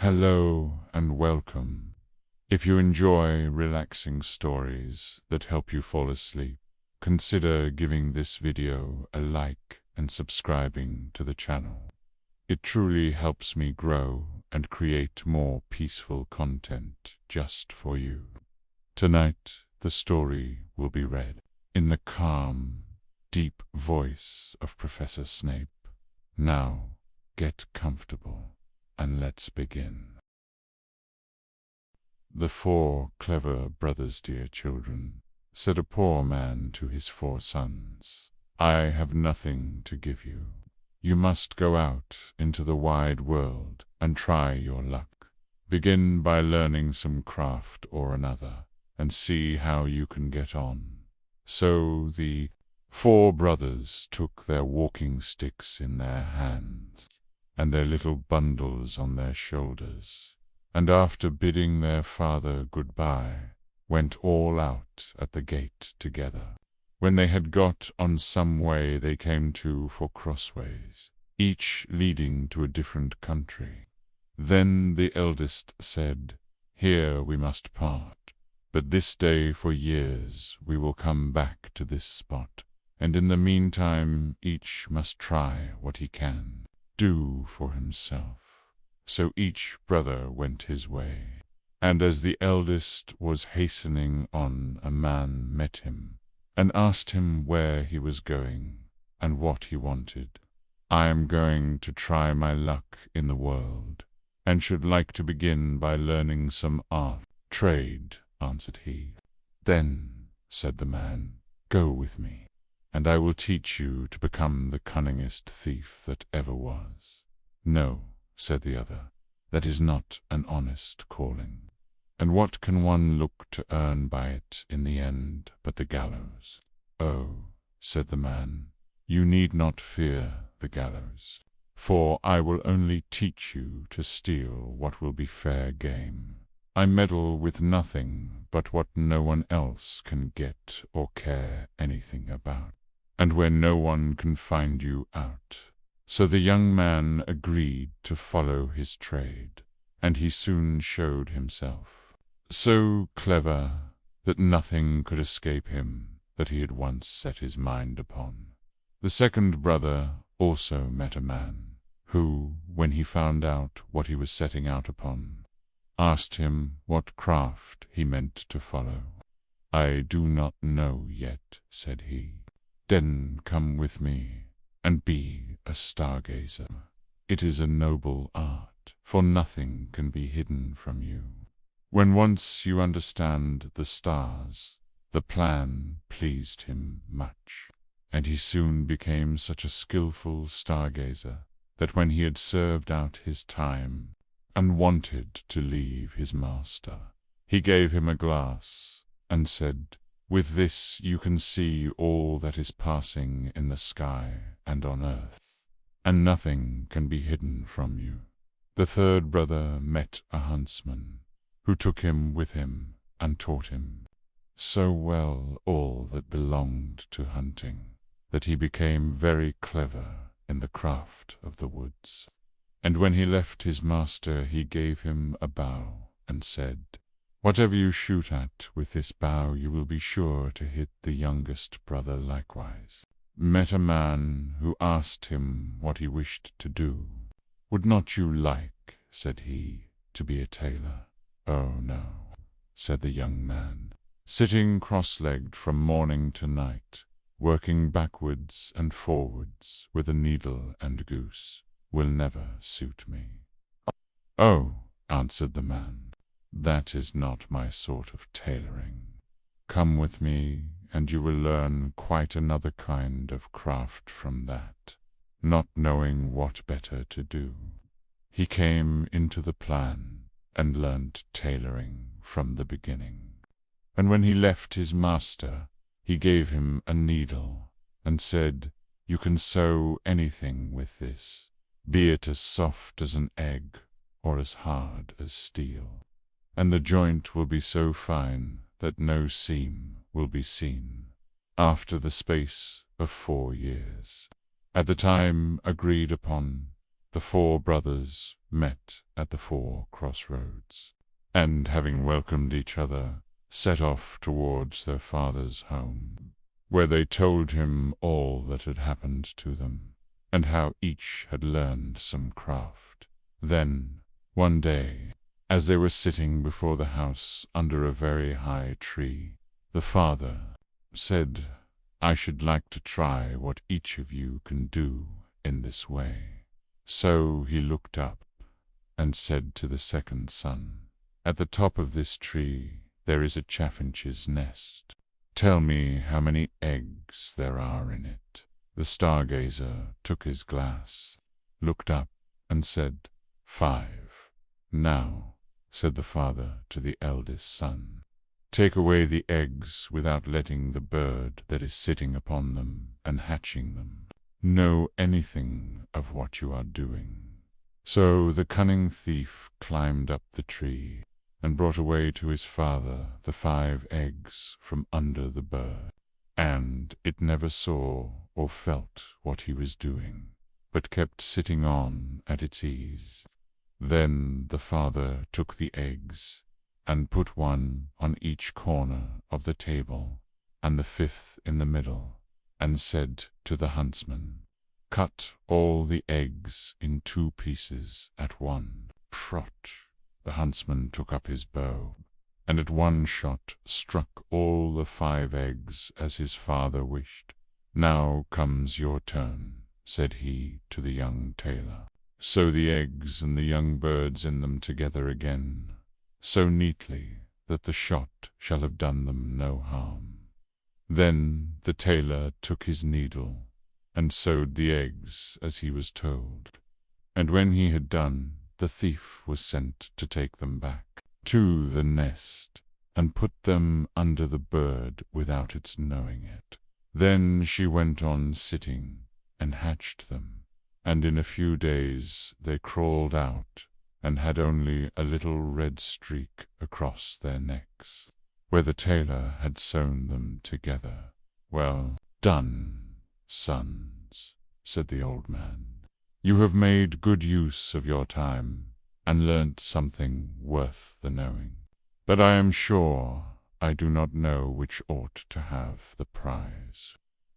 Hello and welcome. If you enjoy relaxing stories that help you fall asleep, consider giving this video a like and subscribing to the channel. It truly helps me grow and create more peaceful content just for you. Tonight, the story will be read in the calm, deep voice of Professor Snape. Now, get comfortable and let's begin. "The 4 clever brothers, dear children," said a poor man to his 4 sons. "I have nothing to give you. You must go out into the wide world and try your luck. Begin by learning some craft or another, and see how you can get on." So the 4 brothers took their walking sticks in their hands, and their little bundles on their shoulders, and after bidding their father good-bye, went all out at the gate together. When they had got on some way, they came to 4 crossways, each leading to a different country. Then the eldest said, "Here we must part, but this day for years we will come back to this spot, and in the meantime each must try what he can do for himself." So each brother went his way, and as the eldest was hastening on, a man met him, and asked him where he was going, and what he wanted. "I am going to try my luck in the world, and should like to begin by learning some trade," answered he. "Then," said the man, "go with me, and I will teach you to become the cunningest thief that ever was." "No," said the other, "that is not an honest calling. And what can one look to earn by it in the end but the gallows?" "Oh," said the man, "you need not fear the gallows, for I will only teach you to steal what will be fair game. I meddle with nothing but what no one else can get or care anything about, and where no one can find you out." So the young man agreed to follow his trade, and he soon showed himself so clever that nothing could escape him that he had once set his mind upon. The second brother also met a man, who, when he found out what he was setting out upon, asked him what craft he meant to follow. "I do not know yet," said he. "Then come with me and be a stargazer. It is a noble art, for nothing can be hidden from you." When once you understand the stars, the plan pleased him much, and he soon became such a skillful stargazer that when he had served out his time and wanted to leave his master, he gave him a glass and said, "With this you can see all that is passing in the sky and on earth, and nothing can be hidden from you." The third brother met a huntsman, who took him with him and taught him so well all that belonged to hunting that he became very clever in the craft of the woods. And when he left his master, he gave him a bow and said, "Whatever you shoot at with this bow, you will be sure to hit the youngest brother likewise." Met a man who asked him what he wished to do. "Would not you like," said he, "to be a tailor?" "Oh, no," said the young man. "Sitting cross-legged from morning to night, working backwards and forwards with a needle and goose, will never suit me." "Oh," answered the man, "that is not my sort of tailoring. Come with me, and you will learn quite another kind of craft from that," not knowing what better to do. He came into the plan and learnt tailoring from the beginning. And when he left his master, he gave him a needle and said, "You can sew anything with this, be it as soft as an egg or as hard as steel, and the joint will be so fine that no seam will be seen after the space of 4 years." At the time agreed upon, the four brothers met at the four crossroads, and having welcomed each other, set off towards their father's home, where they told him all that had happened to them, and how each had learned some craft. Then, one day, as they were sitting before the house under a very high tree, the father said, "I should like to try what each of you can do in this way." So he looked up and said to the second son, "At the top of this tree there is a chaffinch's nest. Tell me how many eggs there are in it." The stargazer took his glass, looked up, and said, "5. "Now," said the father to the eldest son, "take away the eggs without letting the bird that is sitting upon them and hatching them know anything of what you are doing." So the cunning thief climbed up the tree and brought away to his father the 5 eggs from under the bird, and it never saw or felt what he was doing, but kept sitting on at its ease. Then the father took the eggs and put one on each corner of the table and the 5th in the middle, and said to the huntsman, "Cut all the eggs in 2 pieces at one." Prot! The huntsman took up his bow, and at one shot struck all the 5 eggs as his father wished. "Now comes your turn," said he to the young tailor. "Sew the eggs and the young birds in them together again, so neatly that the shot shall have done them no harm." Then the tailor took his needle and sewed the eggs as he was told, and when he had done, the thief was sent to take them back to the nest and put them under the bird without its knowing it. Then she went on sitting and hatched them, and in a few days they crawled out and had only a little red streak across their necks, where the tailor had sewn them together. "Well done, sons," said the old man. "You have made good use of your time, and learnt something worth the knowing. But I am sure I do not know which ought to have the prize.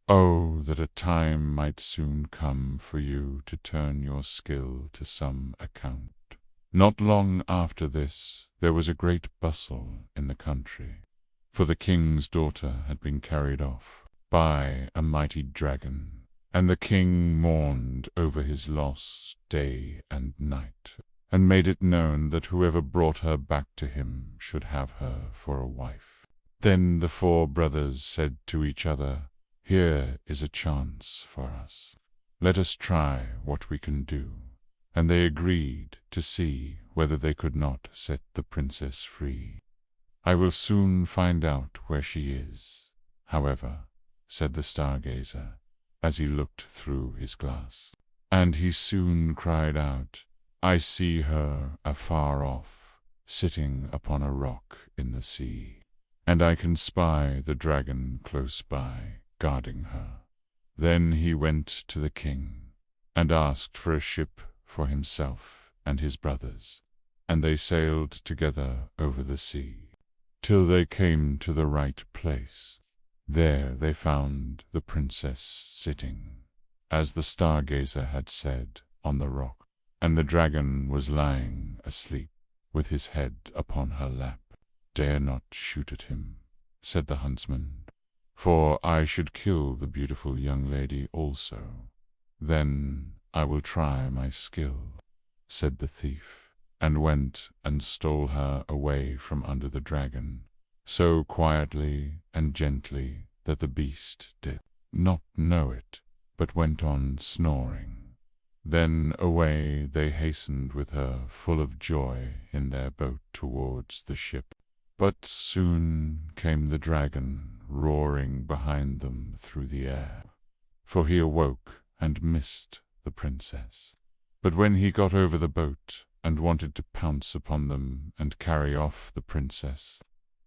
Oh, that a time might soon come for you to turn your skill to some account." Not long after this, there was a great bustle in the country, for the king's daughter had been carried off by a mighty dragon, and the king mourned over his loss day and night, and made it known that whoever brought her back to him should have her for a wife. Then the 4 brothers said to each other, "Here is a chance for us. Let us try what we can do." And they agreed to see whether they could not set the princess free. "I will soon find out where she is, however," said the stargazer, as he looked through his glass. And he soon cried out, "I see her afar off, sitting upon a rock in the sea, and I can spy the dragon close by, guarding her." Then he went to the king, and asked for a ship for himself and his brothers, and they sailed together over the sea, till they came to the right place. There they found the princess sitting, as the stargazer had said, on the rock, and the dragon was lying asleep, with his head upon her lap. "Dare not shoot at him," said the huntsman, "for I should kill the beautiful young lady also." "Then I will try my skill," said the thief, and went and stole her away from under the dragon, so quietly and gently that the beast did not know it, but went on snoring. Then away they hastened with her, full of joy, in their boat towards the ship. But soon came the dragon roaring behind them through the air, for he awoke and missed the princess. But when he got over the boat and wanted to pounce upon them and carry off the princess,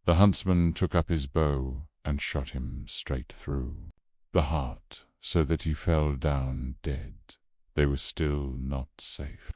the huntsman took up his bow and shot him straight through the heart, so that he fell down dead. they were still not safe.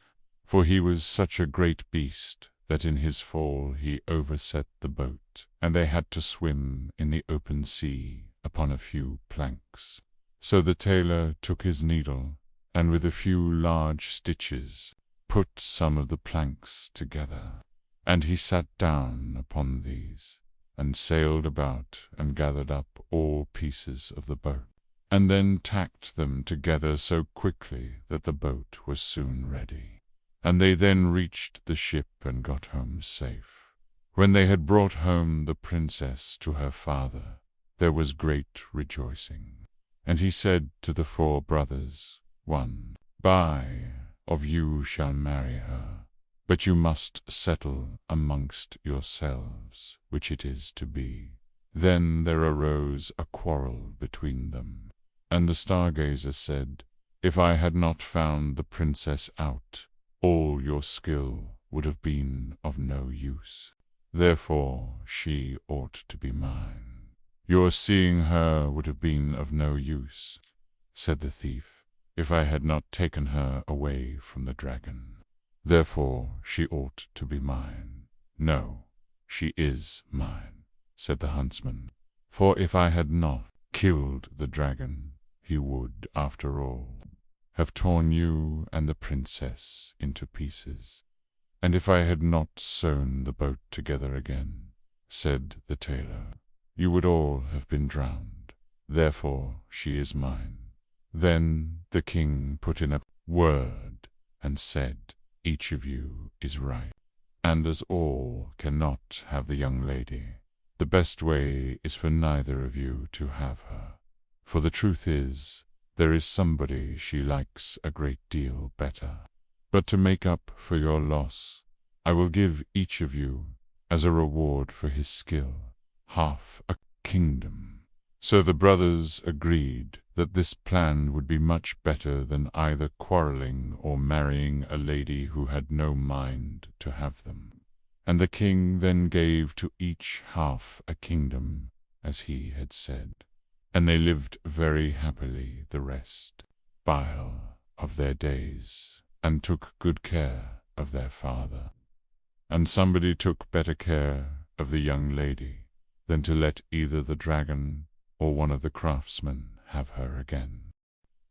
For he was such a great beast that in his fall he overset the boat, and they had to swim in the open sea upon a few planks. So the tailor took his needle, and with a few large stitches put some of the planks together. And he sat down upon these, and sailed about, and gathered up all pieces of the boat, and then tacked them together so quickly that the boat was soon ready. And they then reached the ship and got home safe. When they had brought home the princess to her father, there was great rejoicing. And he said to the 4 brothers, one by of you shall marry her, but you must settle amongst yourselves which it is to be. Then there arose a quarrel between them. And the stargazer said, If I had not found the princess out, all your skill would have been of no use. Therefore she ought to be mine. Your seeing her would have been of no use, said the thief, if I had not taken her away from the dragon. Therefore she ought to be mine. No, she is mine, said the huntsman, for if I had not killed the dragon, he would, after all, have torn you and the princess into pieces. And if I had not sewn the boat together again, said the tailor, you would all have been drowned. Therefore she is mine. Then the king put in a word and said, Each of you is right. And as all cannot have the young lady, the best way is for neither of you to have her. For the truth is, there is somebody she likes a great deal better. But to make up for your loss, I will give each of you, as a reward for his skill, half a kingdom. So the brothers agreed that this plan would be much better than either quarreling or marrying a lady who had no mind to have them. And the king then gave to each half a kingdom, as he had said. And they lived very happily the rest of their days, and took good care of their father. And somebody took better care of the young lady than to let either the dragon or one of the craftsmen have her again.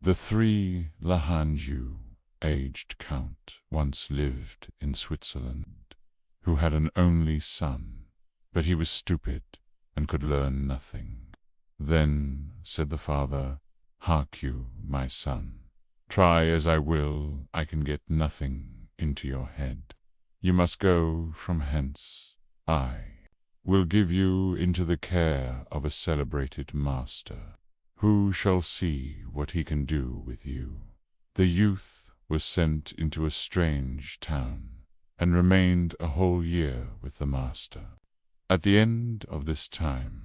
The 3 Lahanju, aged count, once lived in Switzerland, who had an only son, but he was stupid and could learn nothing. Then said the father, Hark you, my son, try as I will, I can get nothing into your head. You must go from hence. I will give you into the care of a celebrated master, who shall see what he can do with you. The youth was sent into a strange town, and remained a whole year with the master. At the end of this time,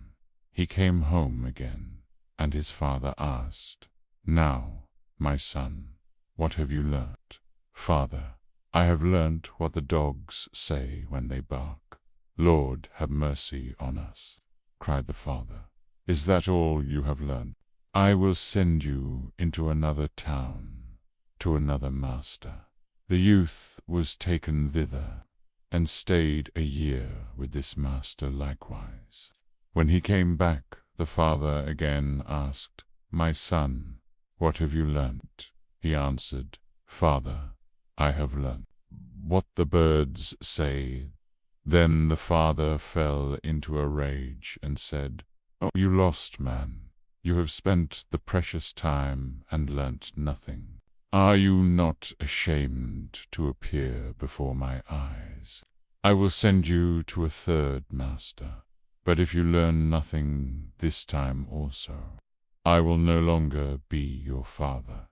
he came home again, and his father asked, Now, my son, what have you learnt? Father, I have learnt what the dogs say when they bark. Lord, have mercy on us, cried the father. Is that all you have learnt? I will send you into another town, to another master. The youth was taken thither, and stayed a year with this master likewise. When he came back, the father again asked, My son, what have you learnt? He answered, Father, I have learnt what the birds say. Then the father fell into a rage and said, Oh, you lost man, you have spent the precious time and learnt nothing. Are you not ashamed to appear before my eyes? I will send you to a 3rd master. But if you learn nothing this time also, I will no longer be your father.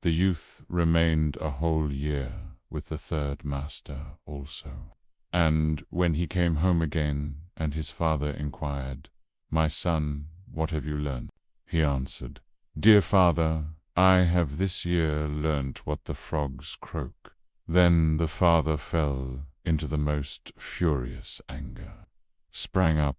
The youth remained a whole year with the 3rd master also. And when he came home again, and his father inquired, My son, what have you learnt? He answered, Dear father, I have this year learnt what the frogs croak. Then the father fell into the most furious anger, sprang up,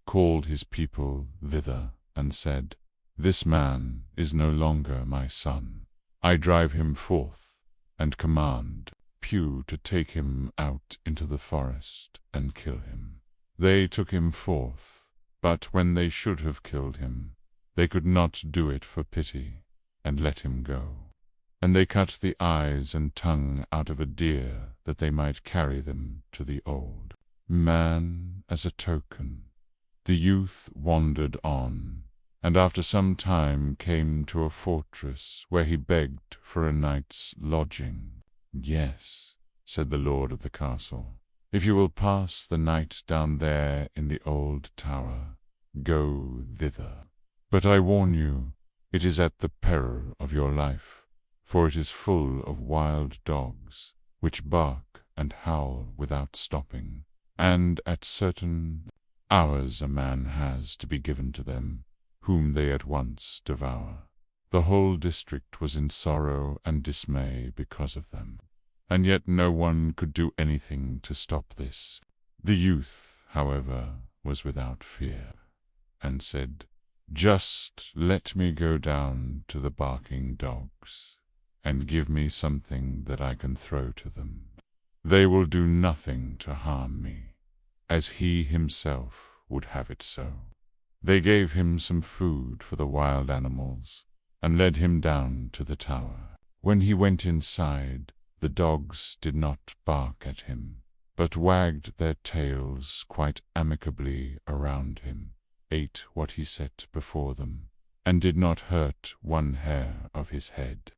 called his people thither, and said, This man is no longer my son. I drive him forth, and command Pew to take him out into the forest and kill him. They took him forth, but when they should have killed him, they could not do it for pity, and let him go. And they cut the eyes and tongue out of a deer, that they might carry them to the old man as a token. The youth wandered on, and after some time came to a fortress, where he begged for a night's lodging. "Yes," said the lord of the castle, "if you will pass the night down there in the old tower, go thither. But I warn you, it is at the peril of your life, for it is full of wild dogs, which bark and howl without stopping, and at certain hours a man has to be given to them, whom they at once devour." The whole district was in sorrow and dismay because of them, and yet no one could do anything to stop this. The youth, however, was without fear, and said, "Just let me go down to the barking dogs, and give me something that I can throw to them. They will do nothing to harm me, as he himself would have it so." They gave him some food for the wild animals, and led him down to the tower. When he went inside, the dogs did not bark at him, but wagged their tails quite amicably around him, ate what he set before them, and did not hurt one hair of his head.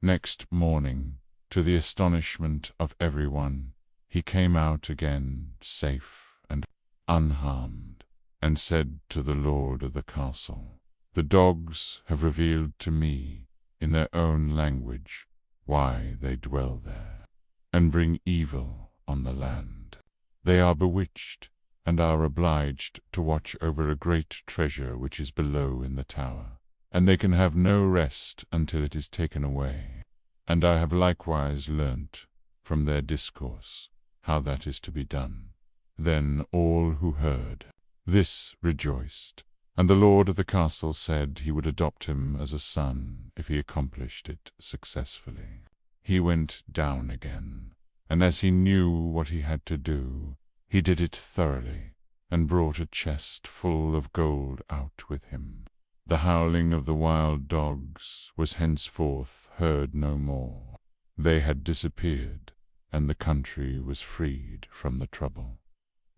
Next morning, to the astonishment of everyone, he came out again safe and unharmed, and said to the lord of the castle, "The dogs have revealed to me, in their own language, why they dwell there, and bring evil on the land. They are bewitched, and are obliged to watch over a great treasure which is below in the tower, and they can have no rest until it is taken away. And I have likewise learnt from their discourse how that is to be done." Then all who heard this rejoiced, and the lord of the castle said he would adopt him as a son if he accomplished it successfully. He went down again, and as he knew what he had to do, he did it thoroughly, and brought a chest full of gold out with him. The howling of the wild dogs was henceforth heard no more. They had disappeared, and the country was freed from the trouble.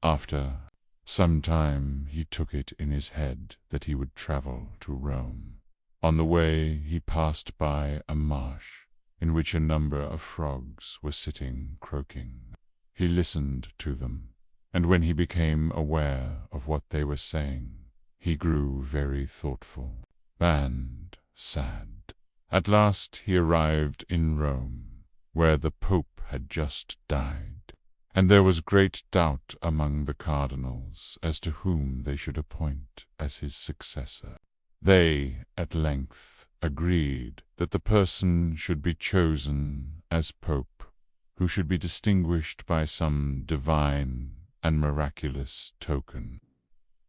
After some time he took it in his head that he would travel to Rome. On the way he passed by a marsh, in which a number of frogs were sitting croaking. He listened to them, and when he became aware of what they were saying, he grew very thoughtful and sad. At last he arrived in Rome, where the Pope had just died, and there was great doubt among the cardinals as to whom they should appoint as his successor. They at length agreed that the person should be chosen as Pope, who should be distinguished by some divine and miraculous token.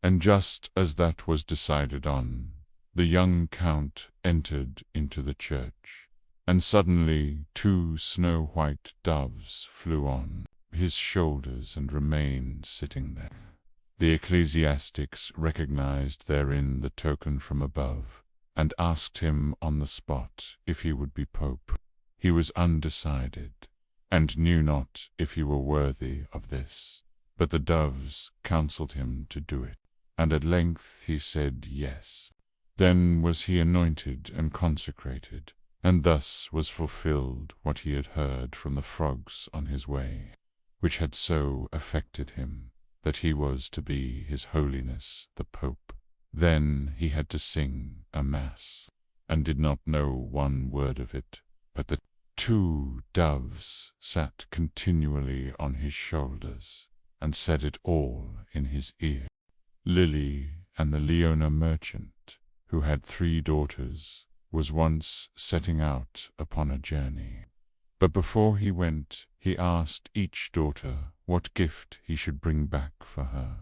And just as that was decided on, the young count entered into the church, and suddenly 2 snow-white doves flew on his shoulders and remained sitting there. The ecclesiastics recognized therein the token from above, and asked him on the spot if he would be pope. He was undecided, and knew not if he were worthy of this, but the doves counselled him to do it, and at length he said yes. Then was he anointed and consecrated, and thus was fulfilled what he had heard from the frogs on his way, which had so affected him that he was to be His Holiness the Pope. Then he had to sing a mass, and did not know one word of it, but the 2 doves sat continually on his shoulders, and said it all in his ear. Lily and the Leona merchant, who had 3 daughters, was once setting out upon a journey. But before he went, he asked each daughter what gift he should bring back for her.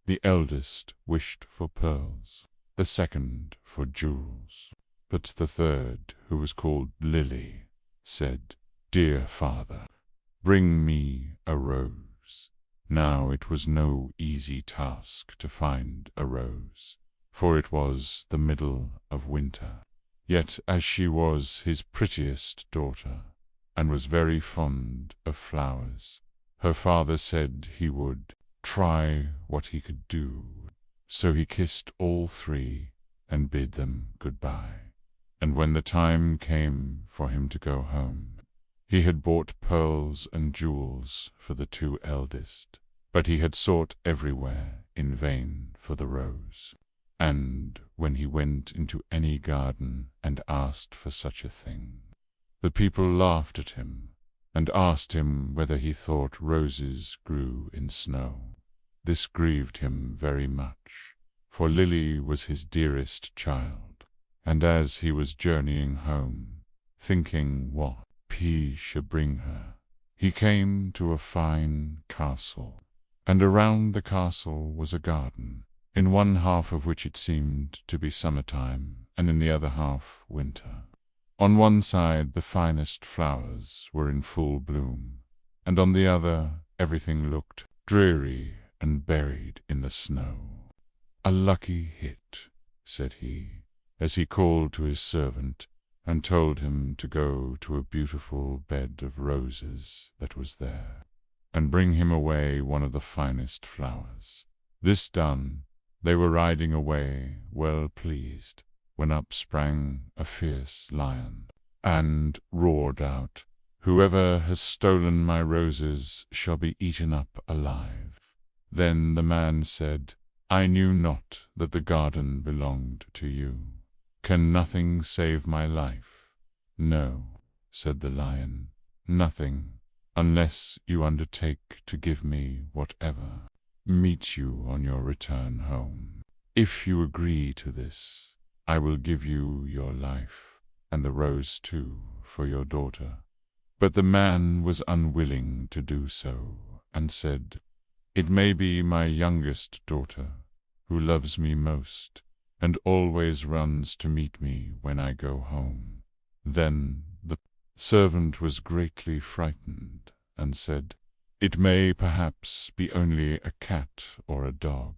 The eldest wished for pearls, the second for jewels, But the third, who was called Lily, said, "Dear father, bring me a rose." Now it was no easy task to find a rose, for it was the middle of winter. Yet as she was his prettiest daughter, and was very fond of flowers, her father said he would try what he could do. So he kissed all three and bid them goodbye. And when the time came for him to go home, he had bought pearls and jewels for the two eldest, but he had sought everywhere in vain for the rose. And when he went into any garden and asked for such a thing, the people laughed at him and asked him whether he thought roses grew in snow. This grieved him very much, for Lily was his dearest child, and as he was journeying home, thinking what he should bring her, he came to a fine castle, and around the castle was a garden, in one half of which it seemed to be summertime, and in the other half winter. On one side the finest flowers were in full bloom, and on the other everything looked dreary and buried in the snow. "A lucky hit," said he, as he called to his servant and told him to go to a beautiful bed of roses that was there, and bring him away one of the finest flowers. This done, they were riding away well pleased, when up sprang a fierce lion, and roared out, "Whoever has stolen my roses shall be eaten up alive." Then the man said, "I knew not that the garden belonged to you. Can nothing save my life?" "No," said the lion, "nothing, unless you undertake to give me whatever meets you on your return home. If you agree to this, I will give you your life, and the rose too, for your daughter." But the man was unwilling to do so, and said, "It may be my youngest daughter, who loves me most, and always runs to meet me when I go home." Then the servant was greatly frightened, and said, "It may perhaps be only a cat or a dog."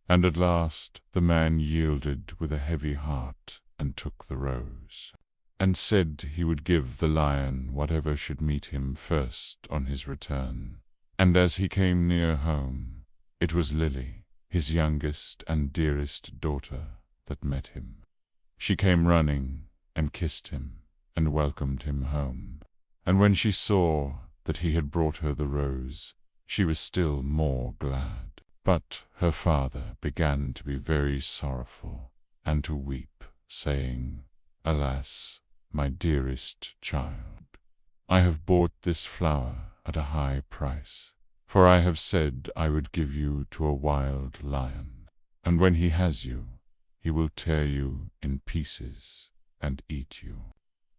And at last the man yielded with a heavy heart and took the rose, and said he would give the lion whatever should meet him first on his return. And as he came near home, it was Lily, his youngest and dearest daughter, that met him. She came running and kissed him and welcomed him home. And when she saw that he had brought her the rose, she was still more glad. But her father began to be very sorrowful and to weep, saying, "Alas, my dearest child, I have bought this flower at a high price, for I have said I would give you to a wild lion, and when he has you, he will tear you in pieces and eat you."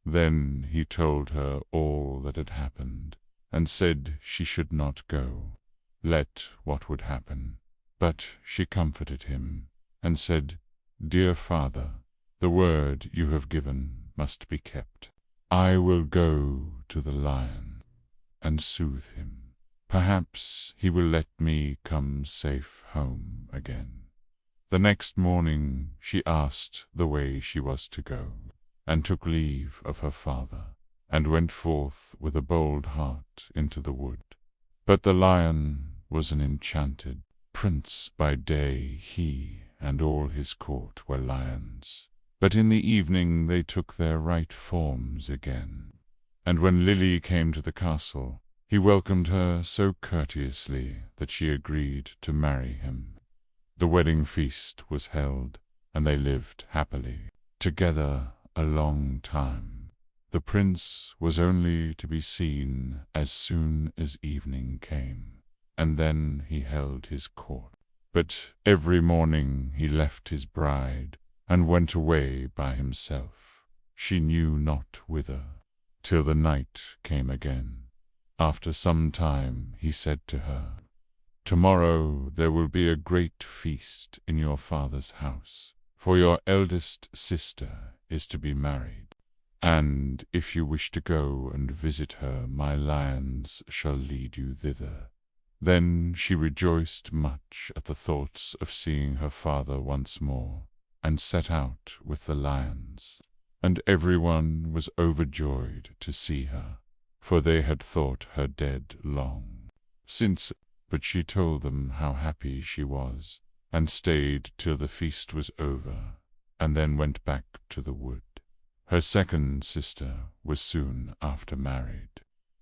Then he told her all that had happened, and said she should not go, let what would happen. But she comforted him, and said, "Dear father, the word you have given must be kept. I will go to the lion and soothe him. Perhaps he will let me come safe home again." The next morning she asked the way she was to go, and took leave of her father, and went forth with a bold heart into the wood. But the lion was an enchanted prince. By day he and all his court were lions, but in the evening they took their right forms again. And when Lily came to the castle, he welcomed her so courteously that she agreed to marry him. The wedding feast was held, and they lived happily together a long time. The prince was only to be seen as soon as evening came, and then he held his court. But every morning he left his bride, and went away by himself, she knew not whither, till the night came again. After some time he said to her, "Tomorrow there will be a great feast in your father's house, for your eldest sister is to be married. And if you wish to go and visit her, my lions shall lead you thither." Then she rejoiced much at the thoughts of seeing her father once more, and set out with the lions. And everyone was overjoyed to see her, for they had thought her dead long since. But she told them how happy she was, and stayed till the feast was over, and then went back to the wood. Her second sister was soon after married,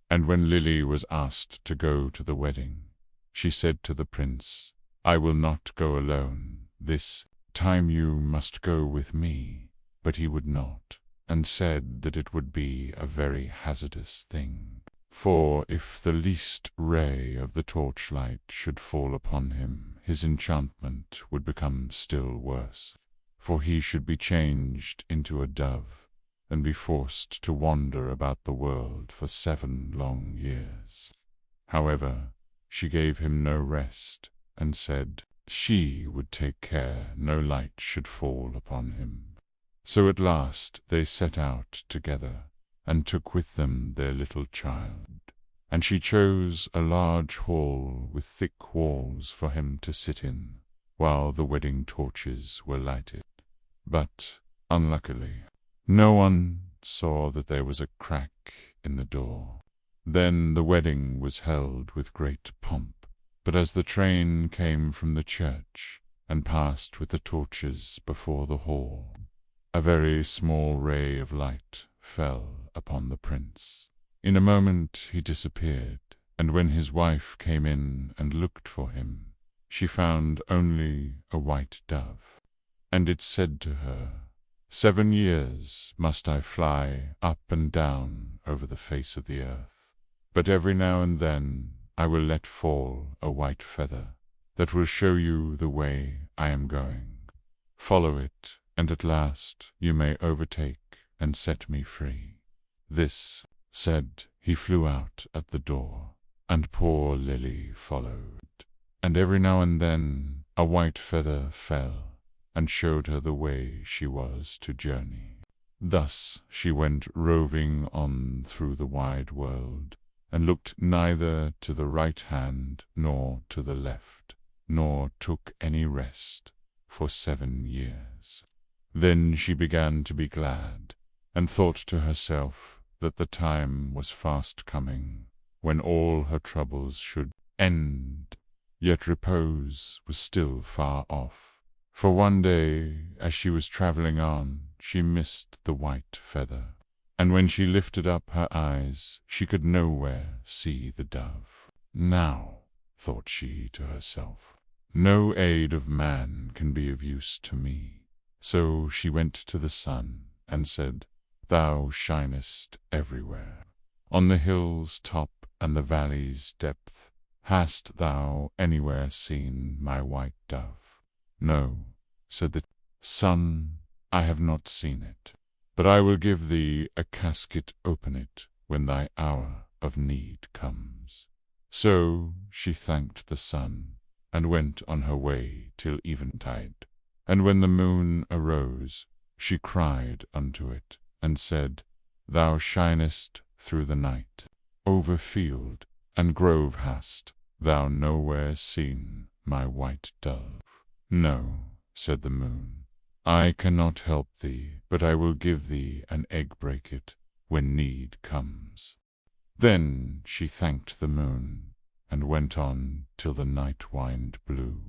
and when Lily was asked to go to the wedding, she said to the prince, "I will not go alone. This time you must go with me." But he would not, and said that it would be a very hazardous thing, for if the least ray of the torchlight should fall upon him, his enchantment would become still worse, for he should be changed into a dove, and be forced to wander about the world for 7 long years. However, she gave him no rest, and said she would take care no light should fall upon him. So at last they set out together, and took with them their little child. And she chose a large hall with thick walls for him to sit in, while the wedding torches were lighted. But, unluckily, no one saw that there was a crack in the door. Then the wedding was held with great pomp, but as the train came from the church, and passed with the torches before the hall, a very small ray of light fell upon the prince. In a moment he disappeared, and when his wife came in and looked for him, she found only a white dove. And it said to her, "7 years must I fly up and down over the face of the earth, but every now and then I will let fall a white feather that will show you the way I am going. Follow it, and at last you may overtake and set me free." This said, he flew out at the door, and poor Lily followed, and every now and then a white feather fell, and showed her the way she was to journey. Thus she went roving on through the wide world, and looked neither to the right hand nor to the left, nor took any rest for 7 years. Then she began to be glad, and thought to herself that the time was fast coming when all her troubles should end. Yet repose was still far off, for one day, as she was travelling on, she missed the white feather, and when she lifted up her eyes, she could nowhere see the dove. "Now," thought she to herself, "no aid of man can be of use to me." So she went to the sun, and said, "Thou shinest everywhere, on the hill's top and the valley's depth. Hast thou anywhere seen my white dove?" "No," said the sun, "I have not seen it, but I will give thee a casket. Open it when thy hour of need comes." So she thanked the sun, and went on her way till eventide. And when the moon arose, she cried unto it, and said, "Thou shinest through the night. Over field and grove hast thou nowhere seen my white dove?" "No," said the moon, "I cannot help thee, but I will give thee an egg brakket when need comes." Then she thanked the moon, and went on till the night wind blew.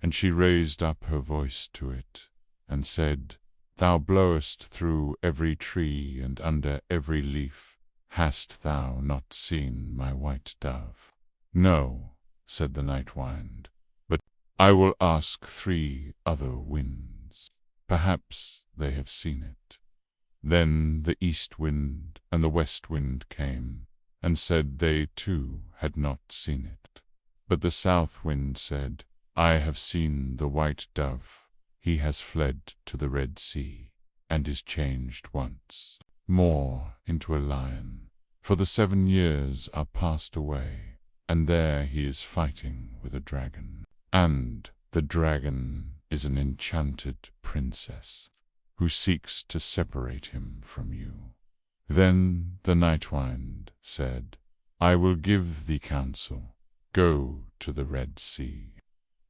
And she raised up her voice to it, and said, "Thou blowest through every tree and under every leaf. Hast thou not seen my white dove?" "No," said the night wind, "but I will ask 3 other winds. Perhaps they have seen it." Then the east wind and the west wind came, and said they too had not seen it. But the south wind said, "I have seen the white dove. He has fled to the Red Sea, and is changed once more into a lion, for the 7 years are passed away, and there he is fighting with a dragon. And the dragon is an enchanted princess." who seeks to separate him from you." Then the Night Wind said, "I will give thee counsel. Go to the Red Sea.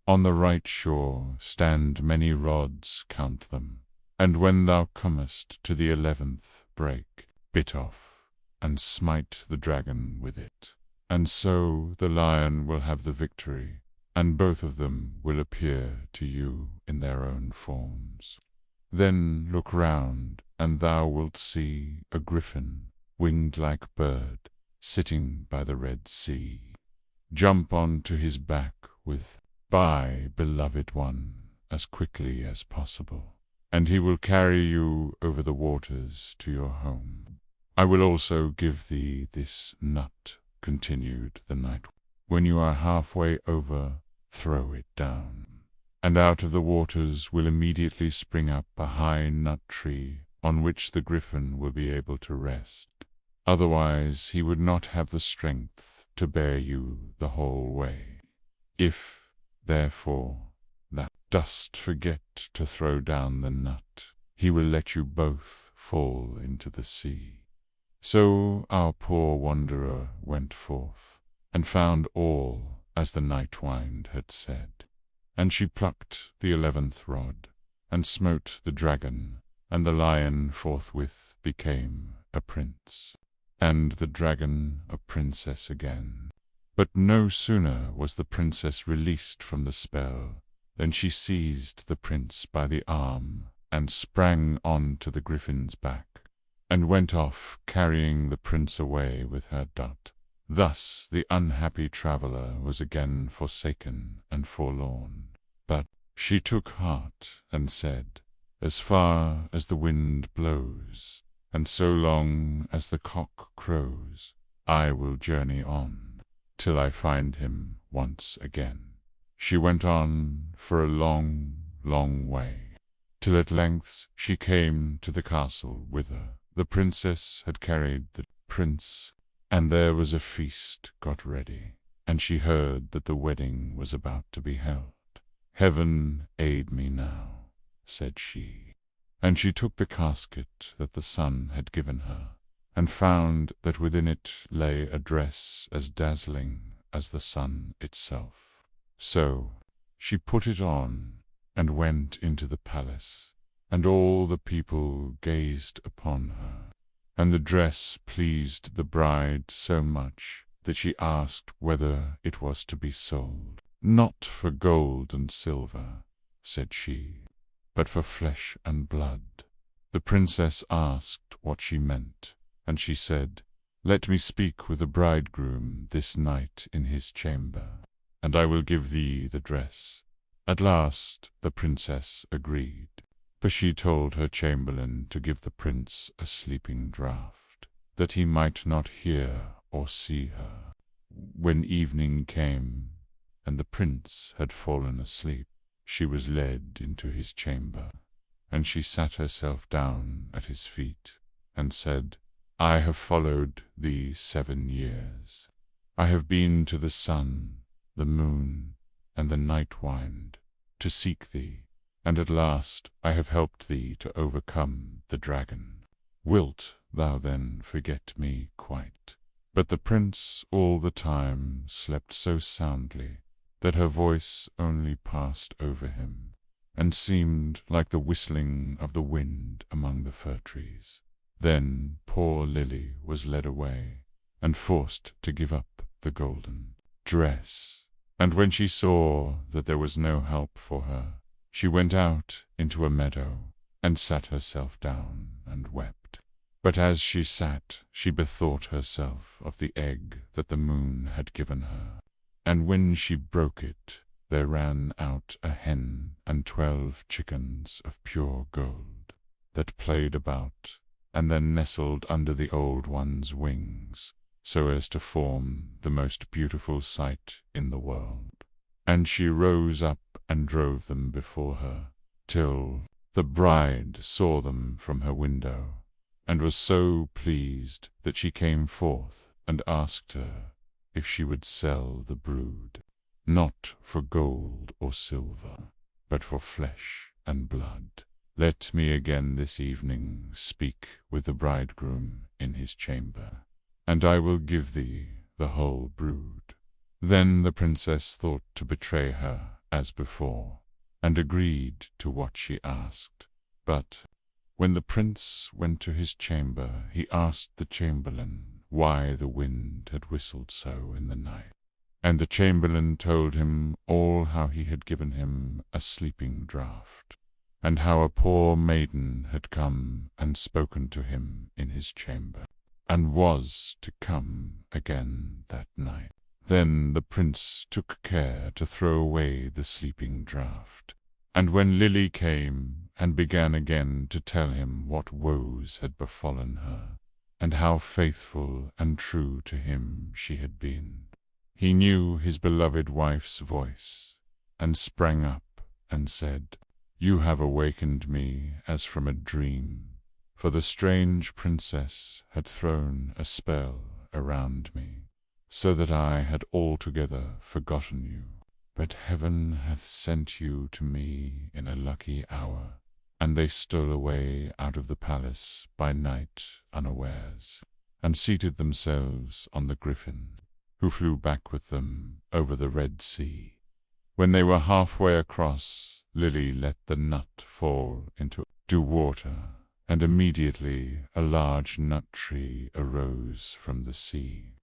On the right shore stand many rods, count them, and when thou comest to the 11th, break bit off, and smite the dragon with it. And so the lion will have the victory, and both of them will appear to you in their own forms. Then look round, and thou wilt see a griffin, winged-like bird, sitting by the Red Sea. Jump on to his back with 'Bye, beloved one,' as quickly as possible, and he will carry you over the waters to your home. I will also give thee this nut," continued the Night. "When you are halfway over, throw it down, and out of the waters will immediately spring up a high nut tree on which the griffin will be able to rest. Otherwise he would not have the strength to bear you the whole way. If, therefore, thou dost forget to throw down the nut, he will let you both fall into the sea." So our poor wanderer went forth, and found all as the Night Wind had said. And she plucked the 11th rod, and smote the dragon, and the lion forthwith became a prince, and the dragon a princess again. But no sooner was the princess released from the spell than she seized the prince by the arm, and sprang on to the griffin's back, and went off carrying the prince away with her dot. Thus the unhappy traveller was again forsaken and forlorn. But she took heart and said, "As far as the wind blows, and so long as the cock crows, I will journey on, till I find him once again." She went on for a long, long way, till at length she came to the castle whither the princess had carried the prince, and there was a feast got ready, and she heard that the wedding was about to be held. "Heaven aid me now," said she, and she took the casket that the sun had given her, and found that within it lay a dress as dazzling as the sun itself. So she put it on, and went into the palace, and all the people gazed upon her, and the dress pleased the bride so much that she asked whether it was to be sold. "Not for gold and silver," said she, "but for flesh and blood." The princess asked what she meant, and she said, "Let me speak with the bridegroom this night in his chamber, and I will give thee the dress." At last the princess agreed, for she told her chamberlain to give the prince a sleeping draught, that he might not hear or see her. When evening came, and the prince had fallen asleep, she was led into his chamber, and she sat herself down at his feet, and said, "I have followed thee 7 years. I have been to the sun, the moon, and the Night Wind, to seek thee, and at last I have helped thee to overcome the dragon. Wilt thou then forget me quite?" But the prince all the time slept so soundly that her voice only passed over him, and seemed like the whistling of the wind among the fir trees. Then poor Lily was led away, and forced to give up the golden dress. And when she saw that there was no help for her, she went out into a meadow, and sat herself down and wept. But as she sat, she bethought herself of the egg that the moon had given her, and when she broke it, there ran out a hen and 12 chickens of pure gold, that played about, and then nestled under the old one's wings, so as to form the most beautiful sight in the world. And she rose up and drove them before her, till the bride saw them from her window, and was so pleased that she came forth and asked her if she would sell the brood, not for gold or silver, but for flesh and blood. Let me again this evening speak with the bridegroom in his chamber, and I will give thee the whole brood." Then the princess thought to betray her as before, and agreed to what she asked. But when the prince went to his chamber, he asked the chamberlain why the wind had whistled so in the night. And the chamberlain told him all how he had given him a sleeping draught, and how a poor maiden had come and spoken to him in his chamber, and was to come again that night. Then the prince took care to throw away the sleeping draught, and when Lily came and began again to tell him what woes had befallen her, and how faithful and true to him she had been, he knew his beloved wife's voice, and sprang up and said, "You have awakened me as from a dream, for the strange princess had thrown a spell around me, so that I had altogether forgotten you. But heaven hath sent you to me in a lucky hour." And they stole away out of the palace by night unawares, and seated themselves on the griffin, who flew back with them over the Red Sea. When they were halfway across, Lily let the nut fall into water, and immediately a large nut tree arose from the sea,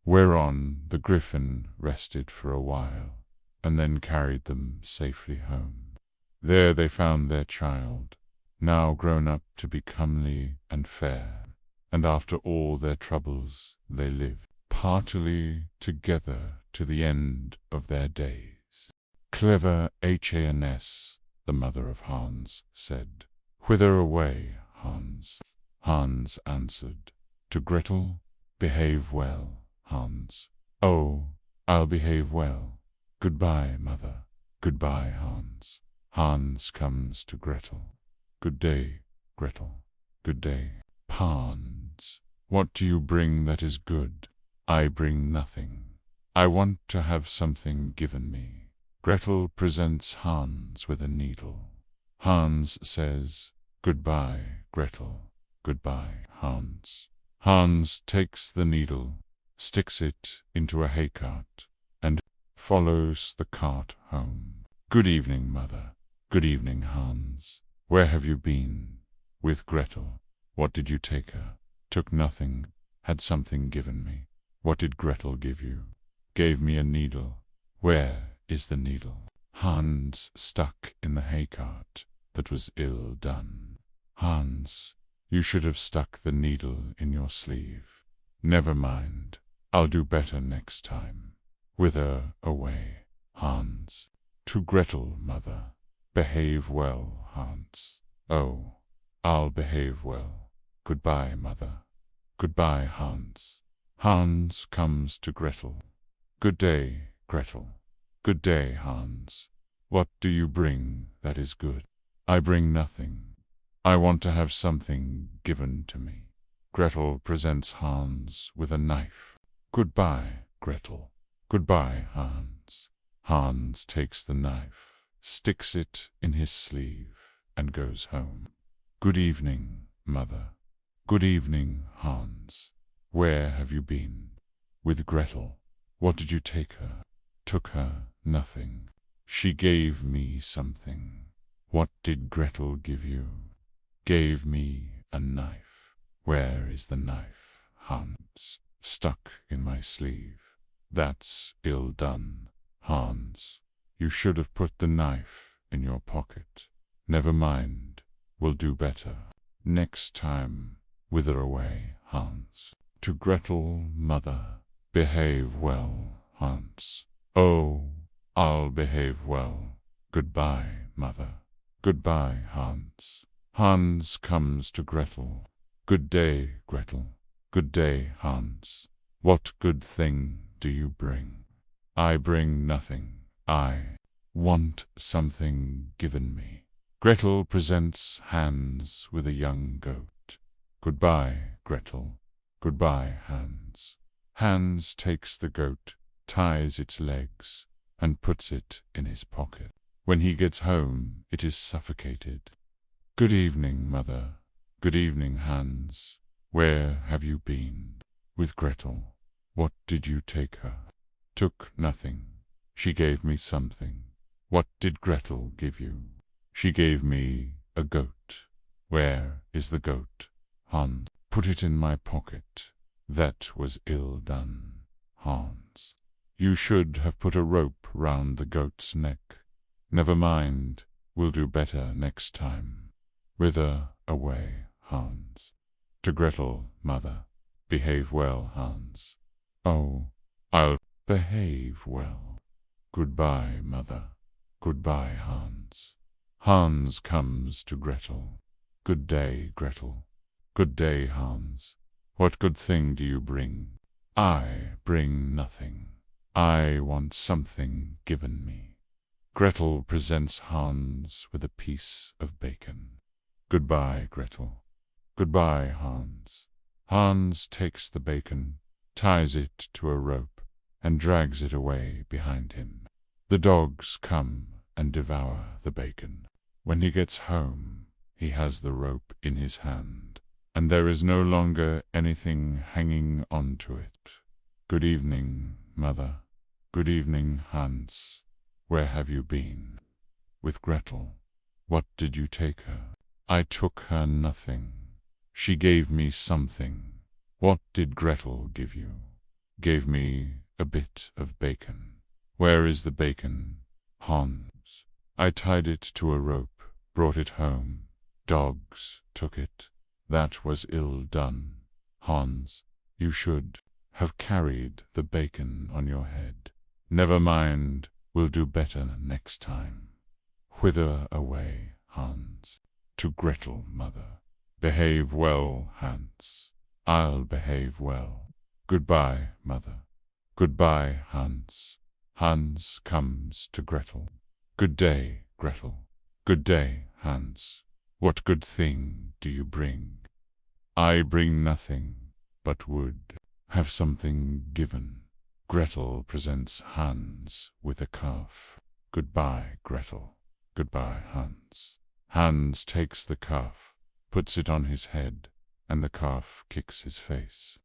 whereon the griffin rested for a while, and then carried them safely home. There they found their child, now grown up to be comely and fair, and after all their troubles they lived heartily together to the end of their days. Clever Hans, the mother of Hans, said, "Whither away, Hans?" Hans answered, "To Gretel. Behave well, Hans." "Oh, I'll behave well. Goodbye, mother." "Goodbye, Hans." Hans comes to Gretel. "Good day, Gretel." "Good day." "Hans, what do you bring that is good?" "I bring nothing. I want to have something given me." Gretel presents Hans with a needle. Hans says, "Goodbye, Gretel." "Goodbye, Hans." Hans takes the needle, sticks it into a haycart, and follows the cart home. "Good evening, mother." "Good evening, Hans. Where have you been?" "With Gretel." "What did you take her?" "Took nothing. Had something given me." "What did Gretel give you?" "Gave me a needle." "Where is the needle?" "Hans stuck in the haycart. That was ill done." "Hans, you should have stuck the needle in your sleeve." "Never mind. I'll do better next time." "Whither away, Hans?" "To Gretel, mother." "Behave well, Hans." "Oh, I'll behave well. Goodbye, mother." "Goodbye, Hans." Hans comes to Gretel. "Good day, Gretel." "Good day, Hans. What do you bring that is good?" "I bring nothing. I want to have something given to me." Gretel presents Hans with a knife. "Goodbye, Gretel." "Goodbye, Hans." Hans takes the knife, sticks it in his sleeve, and goes home. "Good evening, mother." "Good evening, Hans. Where have you been?" "With Gretel." "What did you take her?" "Took her nothing. She gave me something." "What did Gretel give you?" "Gave me a knife." "Where is the knife, Hans?" "Stuck in my sleeve." "That's ill done, Hans. You should have put the knife in your pocket." "Never mind. We'll do better next time." "Whither away, Hans?" "To Gretel, mother." "Behave well, Hans." "Oh, I'll behave well. Goodbye, mother." "Goodbye, Hans." Hans comes to Gretel. "Good day, Gretel." "Good day, Hans. What good thing do you bring?" "I bring nothing. I want something given me." Gretel presents Hans with a young goat. "Goodbye, Gretel." "Goodbye, Hans." Hans takes the goat, ties its legs, and puts it in his pocket. When he gets home, it is suffocated. Good evening, mother. Good evening, Hans. Where have you been? With Gretel. What did you take her? Took nothing. She gave me something. What did Gretel give you? She gave me a goat. Where is the goat? Hans. Put it in my pocket. That was ill done, Hans. You should have put a rope round the goat's neck. Never mind, we'll do better next time. Whither away, Hans? To Gretel, mother. Behave well, Hans. Oh, I'll behave well. Goodbye, mother. Goodbye, Hans. Hans comes to Gretel. Good day, Gretel. Good day, Hans. What good thing do you bring? I bring nothing. I want something given me. Gretel presents Hans with a piece of bacon. Goodbye, Gretel. Goodbye, Hans. Hans takes the bacon, ties it to a rope, and drags it away behind him. The dogs come and devour the bacon. When he gets home, he has the rope in his hand, and there is no longer anything hanging onto it. Good evening, mother. Good evening, Hans. Where have you been? With Gretel. What did you take her? I took her nothing. She gave me something. What did Gretel give you? Gave me a bit of bacon. Where is the bacon? Hans. I tied it to a rope, brought it home. Dogs took it. That was ill done. Hans, you should have carried the bacon on your head. Never mind, we'll do better next time. Whither away, Hans? To Gretel, mother. Behave well, Hans. I'll behave well. Goodbye, mother. Goodbye, Hans. Hans comes to Gretel. Good day, Gretel. Good day, Hans. What good thing do you bring? I bring nothing, but would have something given. Gretel presents Hans with a calf. Goodbye, Gretel. Goodbye, Hans. Hans takes the calf, puts it on his head, and the calf kicks his face.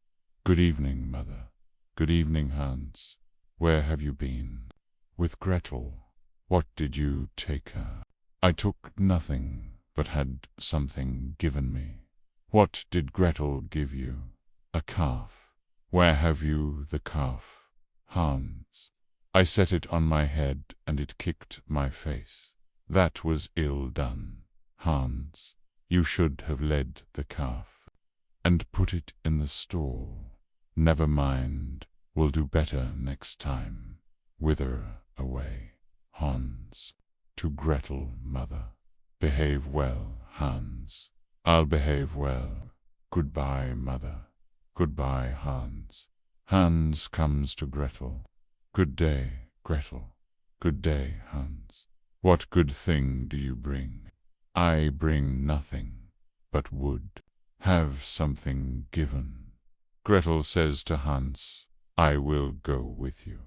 Good evening, mother. Good evening, Hans. Where have you been? With Gretel. What did you take her? I took nothing, but had something given me. What did Gretel give you? A calf. Where have you the calf? Hans. I set it on my head, and it kicked my face. That was ill done, Hans. You should have led the calf, and put it in the stall. Never mind, we'll do better next time. Whither away, Hans? To Gretel, mother. Behave well, Hans. I'll behave well. Goodbye, mother. Goodbye, Hans. Hans comes to Gretel. Good day, Gretel. Good day, Hans. What good thing do you bring? I bring nothing, but would have something given. Gretel says to Hans, I will go with you.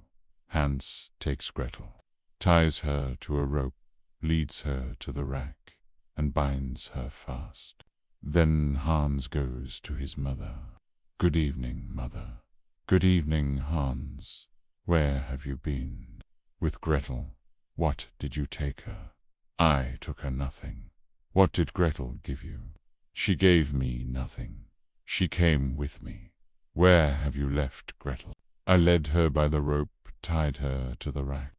Hans takes Gretel, ties her to a rope, leads her to the rack, and binds her fast. Then Hans goes to his mother. Good evening, mother. Good evening, Hans. Where have you been? With Gretel. What did you take her? I took her nothing. What did Gretel give you? She gave me nothing. She came with me. Where have you left Gretel? I led her by the rope, tied her to the rack,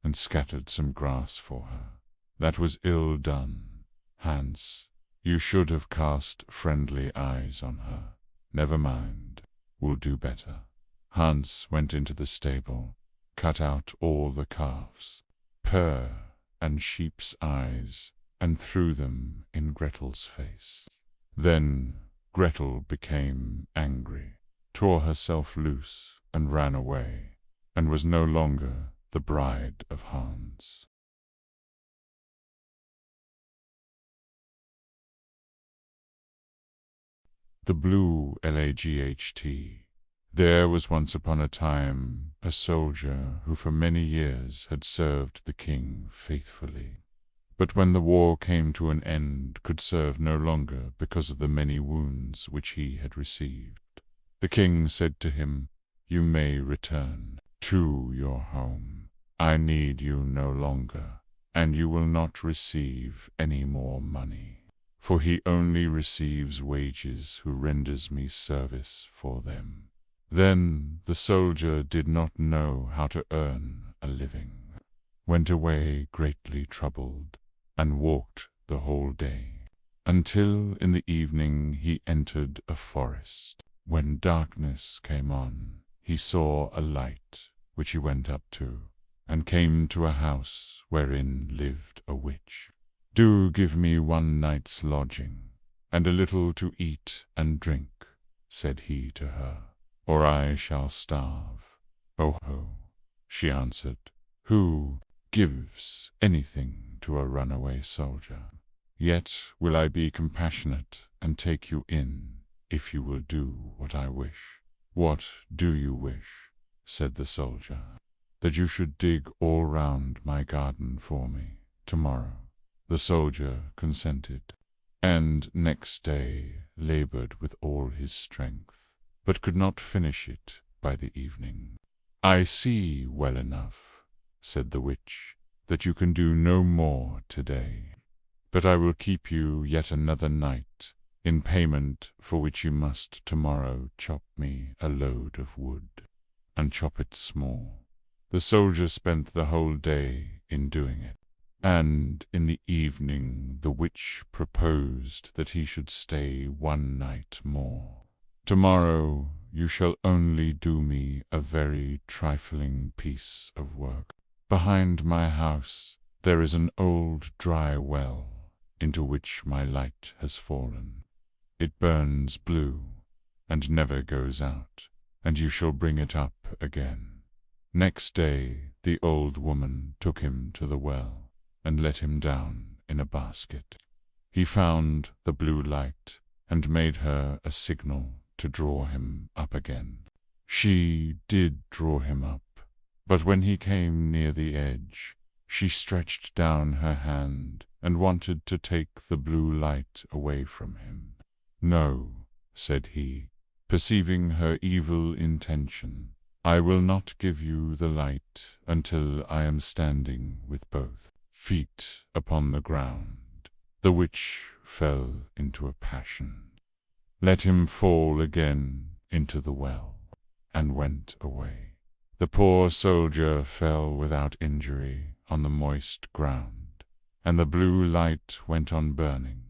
and scattered some grass for her. That was ill done. Hans, you should have cast friendly eyes on her. Never mind, we'll do better. Hans went into the stable, cut out all the calves, purr and sheep's eyes, and threw them in Gretel's face. Then Gretel became angry, tore herself loose, and ran away, and was no longer the bride of Hans. The Blue Laght. There was once upon a time a soldier who for many years had served the king faithfully. but when the war came to an end could serve no longer because of the many wounds which he had received. The king said to him, "You may return to your home. I need you no longer, and you will not receive any more money, for he only receives wages who renders me service for them." Then the soldier did not know how to earn a living, went away greatly troubled, and walked the whole day, until in the evening he entered a forest. When darkness came on, he saw a light, which he went up to, and came to a house wherein lived a witch. "Do give me one night's lodging, and a little to eat and drink," said he to her, "or I shall starve." "Oh ho," she answered, "who gives anything to a runaway soldier? Yet will I be compassionate and take you in, if you will do what I wish." "What do you wish?" said the soldier. "That you should dig all round my garden for me tomorrow." The soldier consented, and next day labored with all his strength, but could not finish it by the evening. "I see well enough," said the witch, "that you can do no more today, but I will keep you yet another night, in payment for which you must tomorrow chop me a load of wood, and chop it small." The soldier spent the whole day in doing it, and in the evening the witch proposed that he should stay one night more. "Tomorrow you shall only do me a very trifling piece of work. Behind my house there is an old dry well, into which my light has fallen. It burns blue, and never goes out, and you shall bring it up again." Next day the old woman took him to the well, and let him down in a basket. He found the blue light, and made her a signal to draw him up again. She did draw him up, but when he came near the edge, she stretched down her hand and wanted to take the blue light away from him. "No," said he, perceiving her evil intention, "I will not give you the light until I am standing with both feet upon the ground." The witch fell into a passion, let him fall again into the well, and went away. The poor soldier fell without injury on the moist ground, and the blue light went on burning.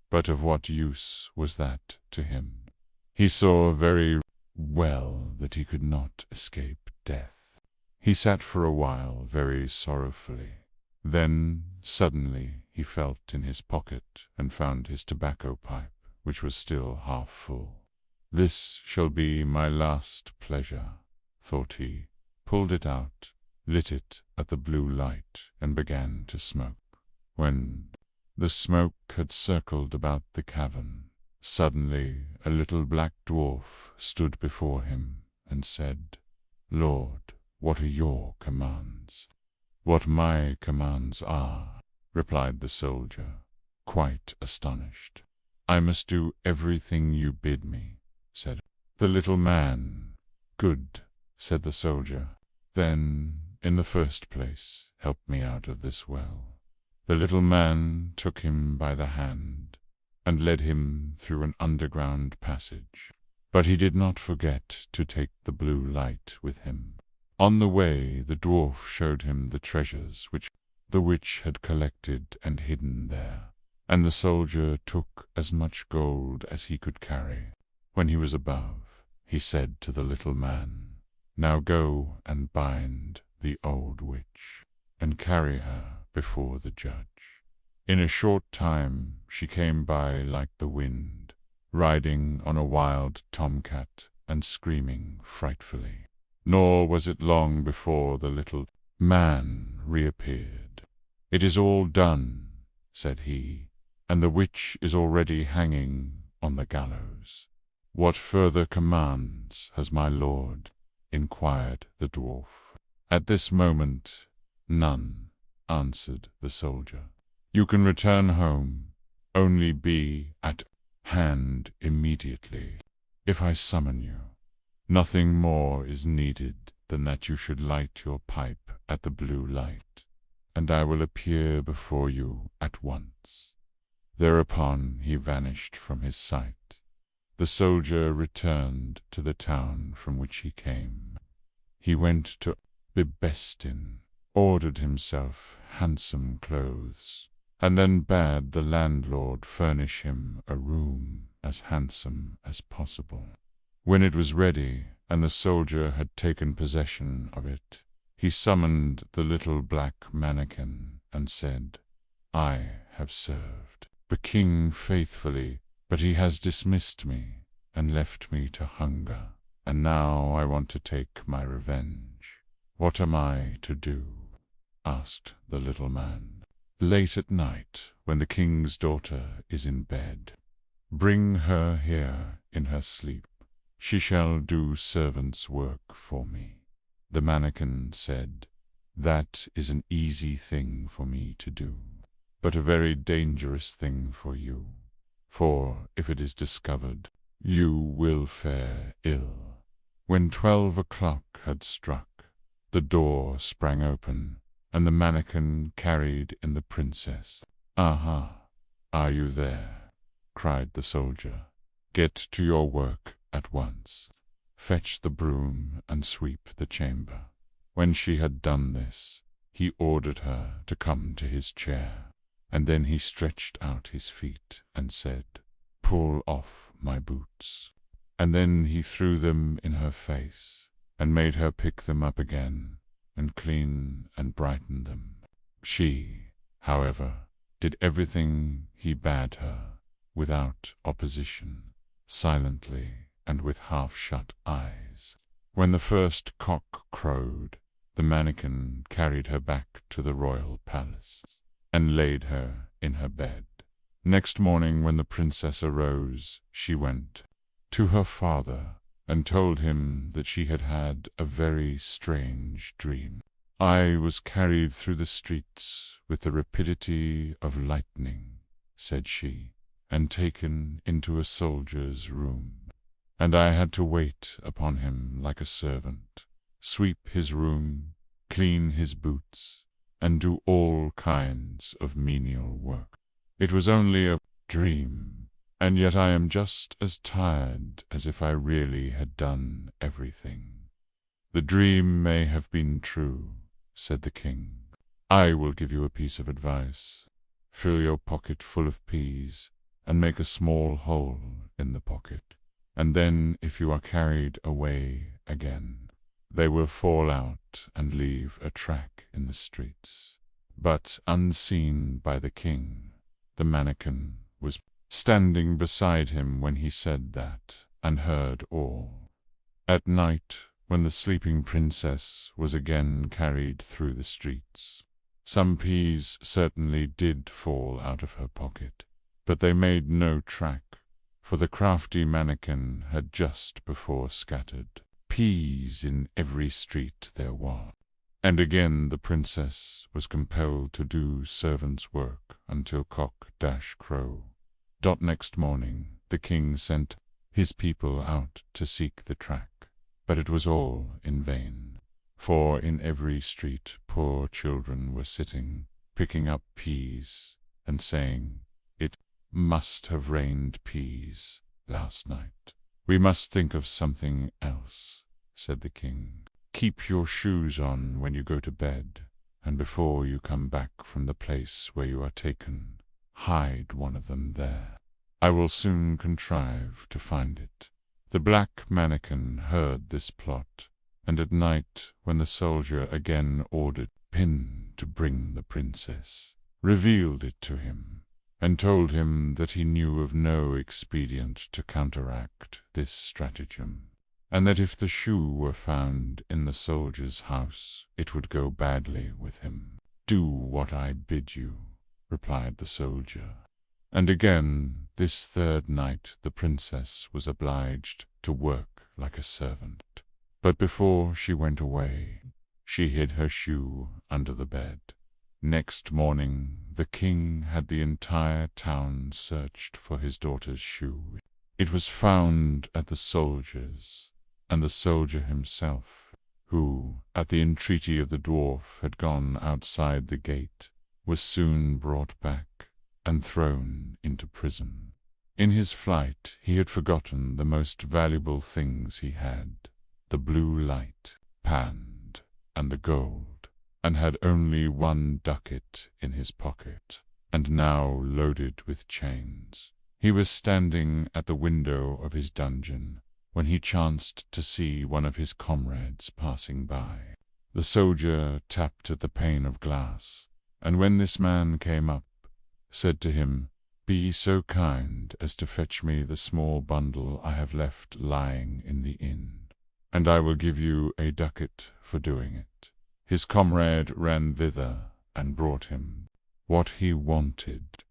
But of what use was that to him? He saw very well that he could not escape death. He sat for a while very sorrowfully. Then suddenly he felt in his pocket and found his tobacco pipe, which was still half full. "This shall be my last pleasure," thought he, pulled it out, lit it at the blue light, and began to smoke. When the smoke had circled about the cavern, suddenly a little black dwarf stood before him and said, "Lord, what are your commands?" "What my commands are," replied the soldier, quite astonished. "I must do everything you bid me," said the little man. "Good," said the soldier. "Then, in the first place, help me out of this well." The little man took him by the hand and led him through an underground passage, but he did not forget to take the blue light with him. On the way the dwarf showed him the treasures which the witch had collected and hidden there, and the soldier took as much gold as he could carry. When he was above, he said to the little man, "Now go and bind the old witch, and carry her before the judge." In a short time she came by like the wind, riding on a wild tomcat and screaming frightfully. Nor was it long before the little man reappeared. "It is all done," said he, "and the witch is already hanging on the gallows." "What further commands has my lord?" inquired the dwarf. "At this moment, none," answered the soldier. You can return home, only be at hand immediately. If I summon you, nothing more is needed than that you should light your pipe at the blue light, and I will appear before you at once." Thereupon he vanished from his sight. The soldier returned to the town from which he came. He went to Bedtime, ordered himself handsome clothes, and then bade the landlord furnish him a room as handsome as possible. When it was ready, and the soldier had taken possession of it, he summoned the little black mannequin and said, "I have served the king faithfully, but he has dismissed me and left me to hunger, and now I want to take my revenge. What am I to do?" asked the little man. "Late at night, when the king's daughter is in bed, bring her here in her sleep. She shall do servant's work for me." The mannequin said, "That is an easy thing for me to do, but a very dangerous thing for you, for if it is discovered, you will fare ill." When 12 o'clock had struck, the door sprang open, and the mannequin carried in the princess. "Aha! Are you there?" cried the soldier. "Get to your work at once. Fetch the broom and sweep the chamber." When she had done this, he ordered her to come to his chair, and then he stretched out his feet and said, "Pull off my boots." And then he threw them in her face, and made her pick them up again, and clean and brighten them. She, however, did everything he bade her, without opposition, silently and with half-shut eyes. When the first cock crowed, the mannequin carried her back to the royal palace, and laid her in her bed. Next morning, when the princess arose, she went to her father and told him that she had had a very strange dream. "I was carried through the streets with the rapidity of lightning," said she, "and taken into a soldier's room, and I had to wait upon him like a servant, sweep his room, clean his boots, and do all kinds of menial work. It was only a dream, and yet I am just as tired as if I really had done everything." "The dream may have been true," said the king. "I will give you a piece of advice. Fill your pocket full of peas, and make a small hole in the pocket, and then if you are carried away again, they will fall out and leave a track in the streets." But unseen by the king, the mannequin was standing beside him when he said that, and heard all. At night, when the sleeping princess was again carried through the streets, some peas certainly did fall out of her pocket, but they made no track, for the crafty mannequin had just before scattered peas in every street there was. And again the princess was compelled to do servant's work until cock-crow. Next morning the king sent his people out to seek the track, but it was all in vain, for in every street poor children were sitting, picking up peas, and saying, "It must have rained peas last night." "We must think of something else," said the king. "Keep your shoes on when you go to bed, and before you come back from the place where you are taken, hide one of them there. I will soon contrive to find it." The black mannequin heard this plot, and at night, when the soldier again ordered Pin to bring the princess, revealed it to him, and told him that he knew of no expedient to counteract this stratagem, and that if the shoe were found in the soldier's house, it would go badly with him. "Do what I bid you," replied the soldier. And again, this third night, the princess was obliged to work like a servant. But before she went away, she hid her shoe under the bed. Next morning, the king had the entire town searched for his daughter's shoe. It was found at the soldier's, and the soldier himself, who, at the entreaty of the dwarf, had gone outside the gate, was soon brought back and thrown into prison. In his flight he had forgotten the most valuable things he had, the blue light, pand, and the gold, and had only 1 ducat in his pocket, and now loaded with chains. He was standing at the window of his dungeon, when he chanced to see one of his comrades passing by. The soldier tapped at the pane of glass, and when this man came up, said to him, "Be so kind as to fetch me the small bundle I have left lying in the inn, and I will give you a ducat for doing it." His comrade ran thither and brought him what he wanted.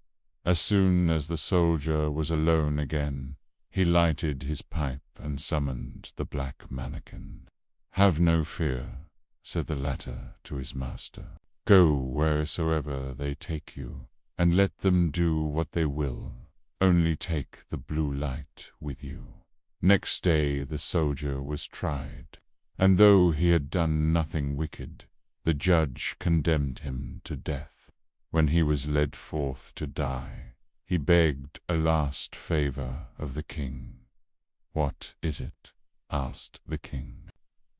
As soon as the soldier was alone again, he lighted his pipe and summoned the black mannikin. "Have no fear," said the latter to his master. "Go wheresoever they take you, and let them do what they will. Only take the blue light with you." Next day the soldier was tried, and though he had done nothing wicked, the judge condemned him to death. When he was led forth to die, he begged a last favor of the king. "What is it?" asked the king.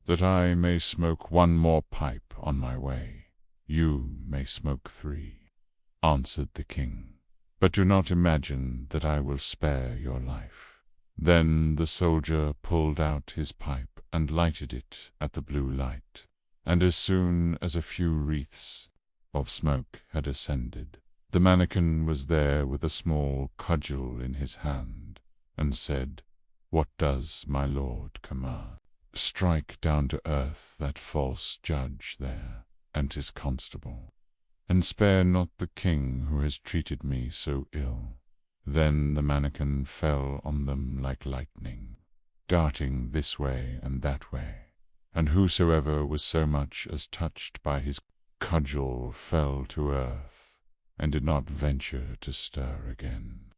"That I may smoke 1 more pipe on my way." "You may smoke 3, answered the king, "but do not imagine that I will spare your life." Then the soldier pulled out his pipe and lighted it at the blue light, and as soon as a few wreaths of smoke had ascended, the mannikin was there with a small cudgel in his hand, and said, "What does my lord command?" "Strike down to earth that false judge there, and his constable, and spare not the king who has treated me so ill." Then the mannikin fell on them like lightning, darting this way and that way, and whosoever was so much as touched by his cudgel fell to earth, and did not venture to stir again.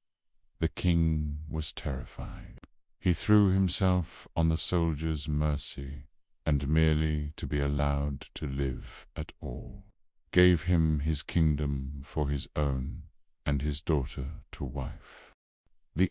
The king was terrified. He threw himself on the soldier's mercy, and merely to be allowed to live at all, gave him his kingdom for his own, and his daughter to wife. The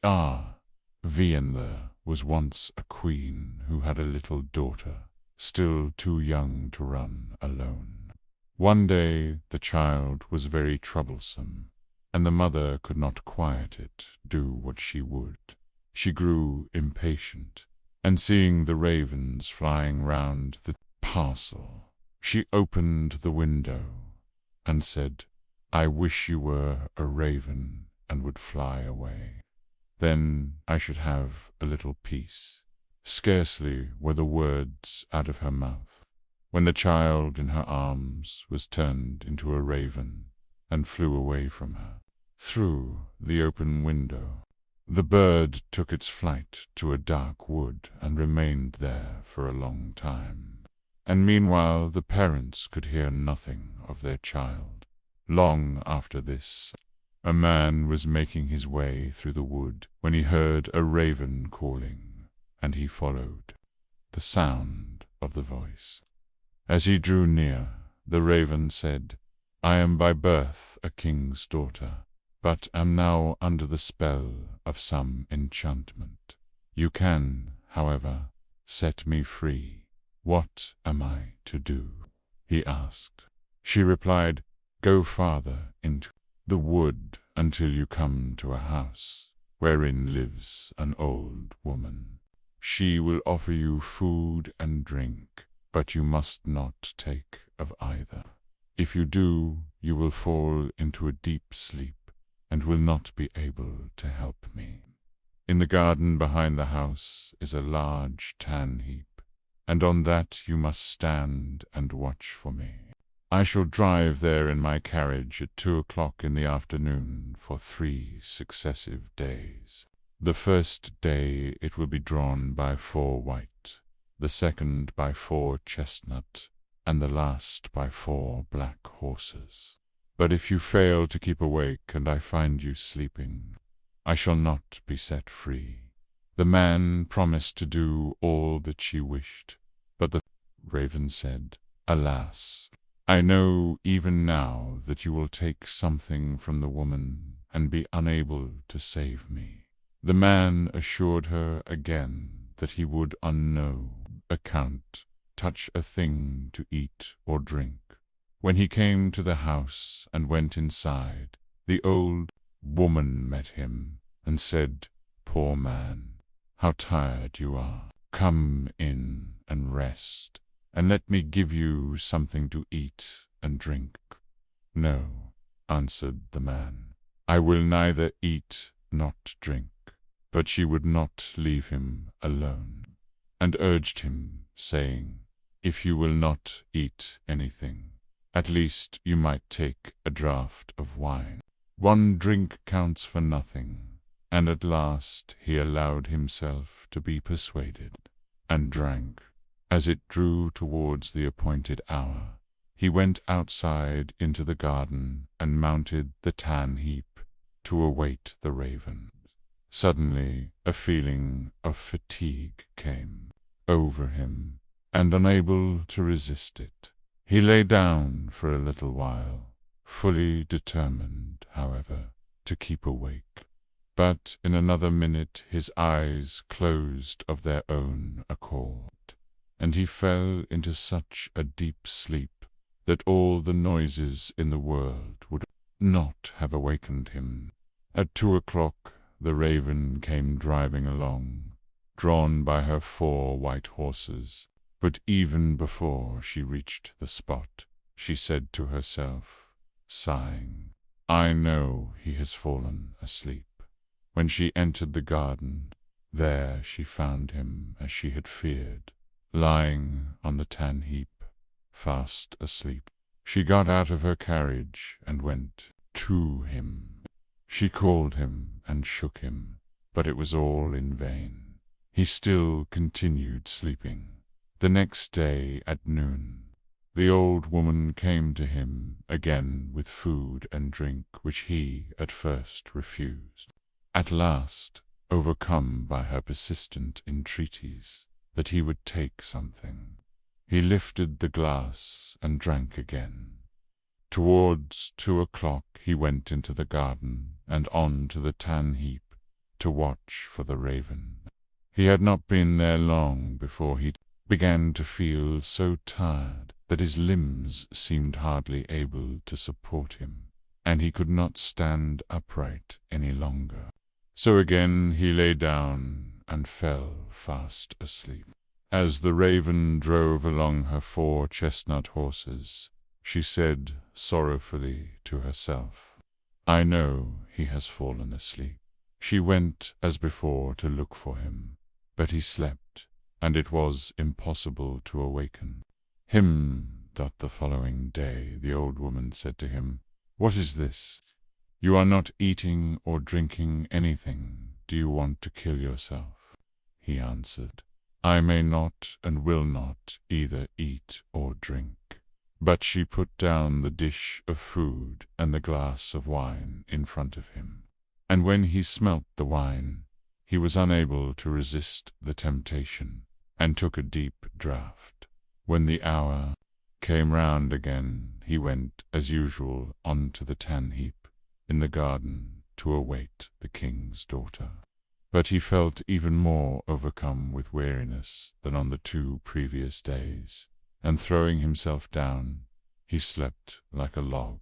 Vienna was once a queen who had a little daughter, still too young to run alone. One day the child was very troublesome, and the mother could not quiet it, do what she would. She grew impatient, and seeing the ravens flying round the parcel, she opened the window and said, "I wish you were a raven and would fly away. Then I should have a little peace." Scarcely were the words out of her mouth, when the child in her arms was turned into a raven and flew away from her, through the open window. The bird took its flight to a dark wood and remained there for a long time, and meanwhile the parents could hear nothing of their child. Long after this, a man was making his way through the wood when he heard a raven calling, and he followed the sound of the voice. As he drew near, the raven said, "I am by birth a king's daughter, but am now under the spell of some enchantment. You can, however, set me free." "What am I to do?" he asked. She replied, "Go farther into the wood until you come to a house wherein lives an old woman. She will offer you food and drink, but you must not take of either. If you do, you will fall into a deep sleep and will not be able to help me. In the garden behind the house is a large tan heap, and on that you must stand and watch for me. I shall drive there in my carriage at 2 o'clock in the afternoon for 3 successive days. The first day it will be drawn by 4 white, the second by 4 chestnut, and the last by 4 black horses. But if you fail to keep awake and I find you sleeping, I shall not be set free." The man promised to do all that she wished, but the raven said, "Alas, I know even now that you will take something from the woman and be unable to save me." The man assured her again that he would on no account touch a thing to eat or drink. When he came to the house and went inside, the old woman met him and said, "Poor man, how tired you are. Come in and rest, and let me give you something to eat and drink." "No," answered the man, "I will neither eat nor drink." But she would not leave him alone, and urged him, saying, "If you will not eat anything, at least you might take a draught of wine. One drink counts for nothing." And at last he allowed himself to be persuaded, and drank. As it drew towards the appointed hour, he went outside into the garden and mounted the tan heap to await the raven. Suddenly a feeling of fatigue came over him, and unable to resist it, he lay down for a little while, fully determined, however, to keep awake. But in another minute his eyes closed of their own accord, and he fell into such a deep sleep that all the noises in the world would not have awakened him. At 2 o'clock the raven came driving along, drawn by her 4 white horses, but even before she reached the spot, she said to herself, sighing, "I know he has fallen asleep." When she entered the garden, there she found him as she had feared, lying on the tan heap, fast asleep. She got out of her carriage and went to him. She called him and shook him, but it was all in vain. He still continued sleeping. The next day at noon, the old woman came to him again with food and drink which he at first refused. At last, overcome by her persistent entreaties that he would take something, he lifted the glass and drank again. Towards 2 o'clock he went into the garden and on to the tan heap to watch for the raven. He had not been there long before he began to feel so tired that his limbs seemed hardly able to support him, and he could not stand upright any longer. So again he lay down and fell fast asleep. As the raven drove along her 4 chestnut horses, she said sorrowfully to herself, "I know he has fallen asleep." She went as before to look for him, but he slept, and it was impossible to awaken him. That the following day the old woman said to him, "What is this? You are not eating or drinking anything. Do you want to kill yourself?" He answered, "I may not and will not either eat or drink." But she put down the dish of food and the glass of wine in front of him, and when he smelt the wine, he was unable to resist the temptation, and took a deep draught. When the hour came round again, he went as usual on to the tan heap in the garden to await the king's daughter. But he felt even more overcome with weariness than on the 2 previous days, and throwing himself down, he slept like a log.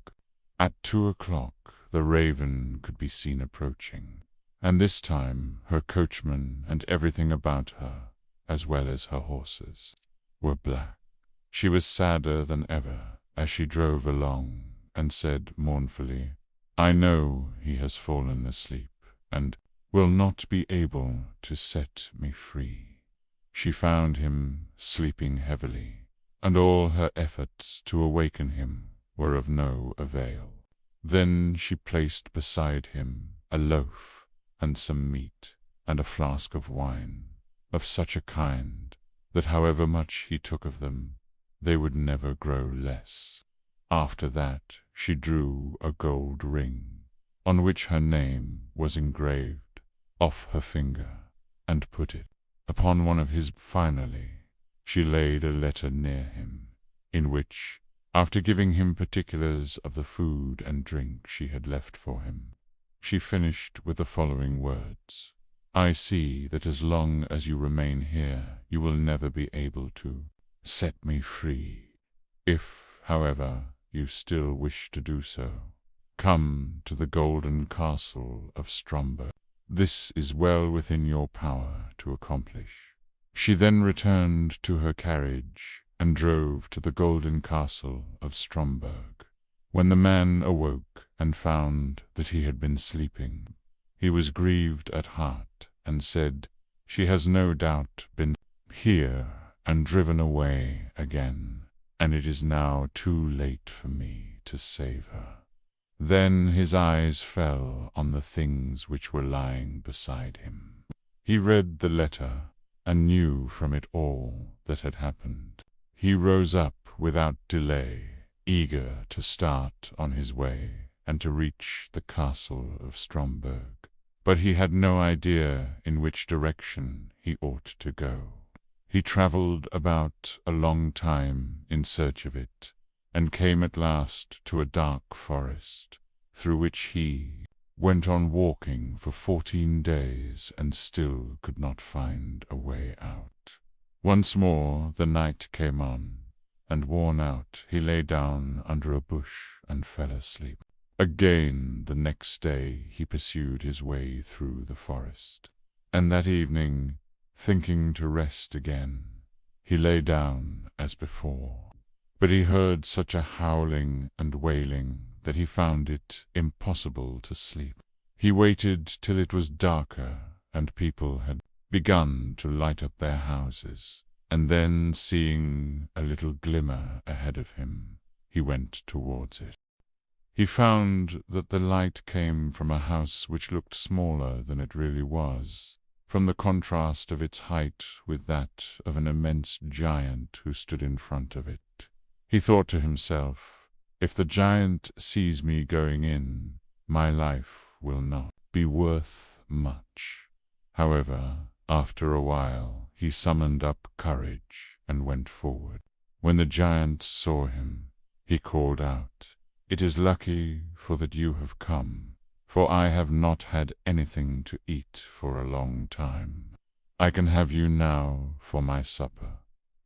At 2 o'clock the raven could be seen approaching, and this time her coachman and everything about her, as well as her horses, were black. She was sadder than ever as she drove along, and said mournfully, "I know he has fallen asleep, and will not be able to set me free." She found him sleeping heavily, and all her efforts to awaken him were of no avail. Then she placed beside him a loaf and some meat and a flask of wine, of such a kind that however much he took of them, they would never grow less. After that she drew a gold ring, on which her name was engraved, off her finger, and put it upon one of his. Finally, she laid a letter near him, in which, after giving him particulars of the food and drink she had left for him, she finished with the following words: "I see that as long as you remain here, you will never be able to set me free. If, however, you still wish to do so, come to the golden castle of Stromberg. This is well within your power to accomplish." She then returned to her carriage and drove to the golden castle of Stromberg. When the man awoke and found that he had been sleeping, he was grieved at heart and said, "She has no doubt been here and driven away again, and it is now too late for me to save her." Then his eyes fell on the things which were lying beside him. He read the letter and knew from it all that had happened. He rose up without delay, eager to start on his way and to reach the castle of Stromberg. But he had no idea in which direction he ought to go. He travelled about a long time in search of it, and came at last to a dark forest, through which he went on walking for 14 days and still could not find a way out. Once more the night came on, and worn out he lay down under a bush and fell asleep. Again the next day he pursued his way through the forest, and that evening, thinking to rest again, he lay down as before. But he heard such a howling and wailing that he found it impossible to sleep. He waited till it was darker and people had begun to light up their houses, and then, seeing a little glimmer ahead of him, he went towards it. He found that the light came from a house which looked smaller than it really was, from the contrast of its height with that of an immense giant who stood in front of it. He thought to himself, "If the giant sees me going in, my life will not be worth much." However, after a while, he summoned up courage and went forward. When the giant saw him, he called out, "It is lucky for that you have come, for I have not had anything to eat for a long time. I can have you now for my supper."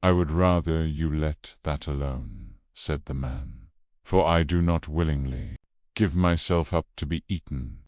"I would rather you let that alone," said the man, "for I do not willingly give myself up to be eaten.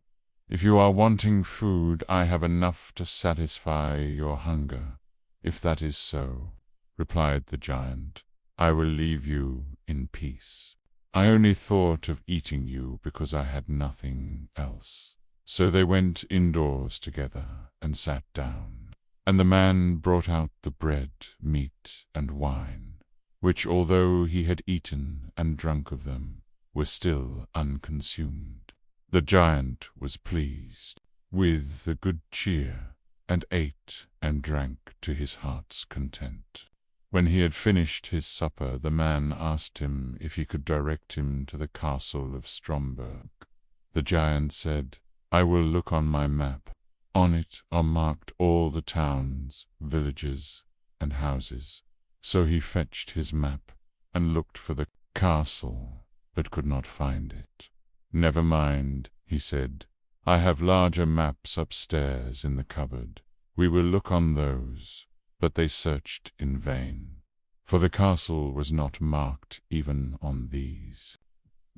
If you are wanting food, I have enough to satisfy your hunger." "If that is so," replied the giant, "I will leave you in peace. I only thought of eating you because I had nothing else." So they went indoors together and sat down, and the man brought out the bread, meat, and wine, which, although he had eaten and drunk of them, were still unconsumed. The giant was pleased with the good cheer, and ate and drank to his heart's content. When he had finished his supper, the man asked him if he could direct him to the castle of Stromberg. The giant said, "I will look on my map. On it are marked all the towns, villages, and houses." So he fetched his map and looked for the castle, but could not find it. "Never mind," he said, "I have larger maps upstairs in the cupboard. We will look on those." But they searched in vain, for the castle was not marked even on these.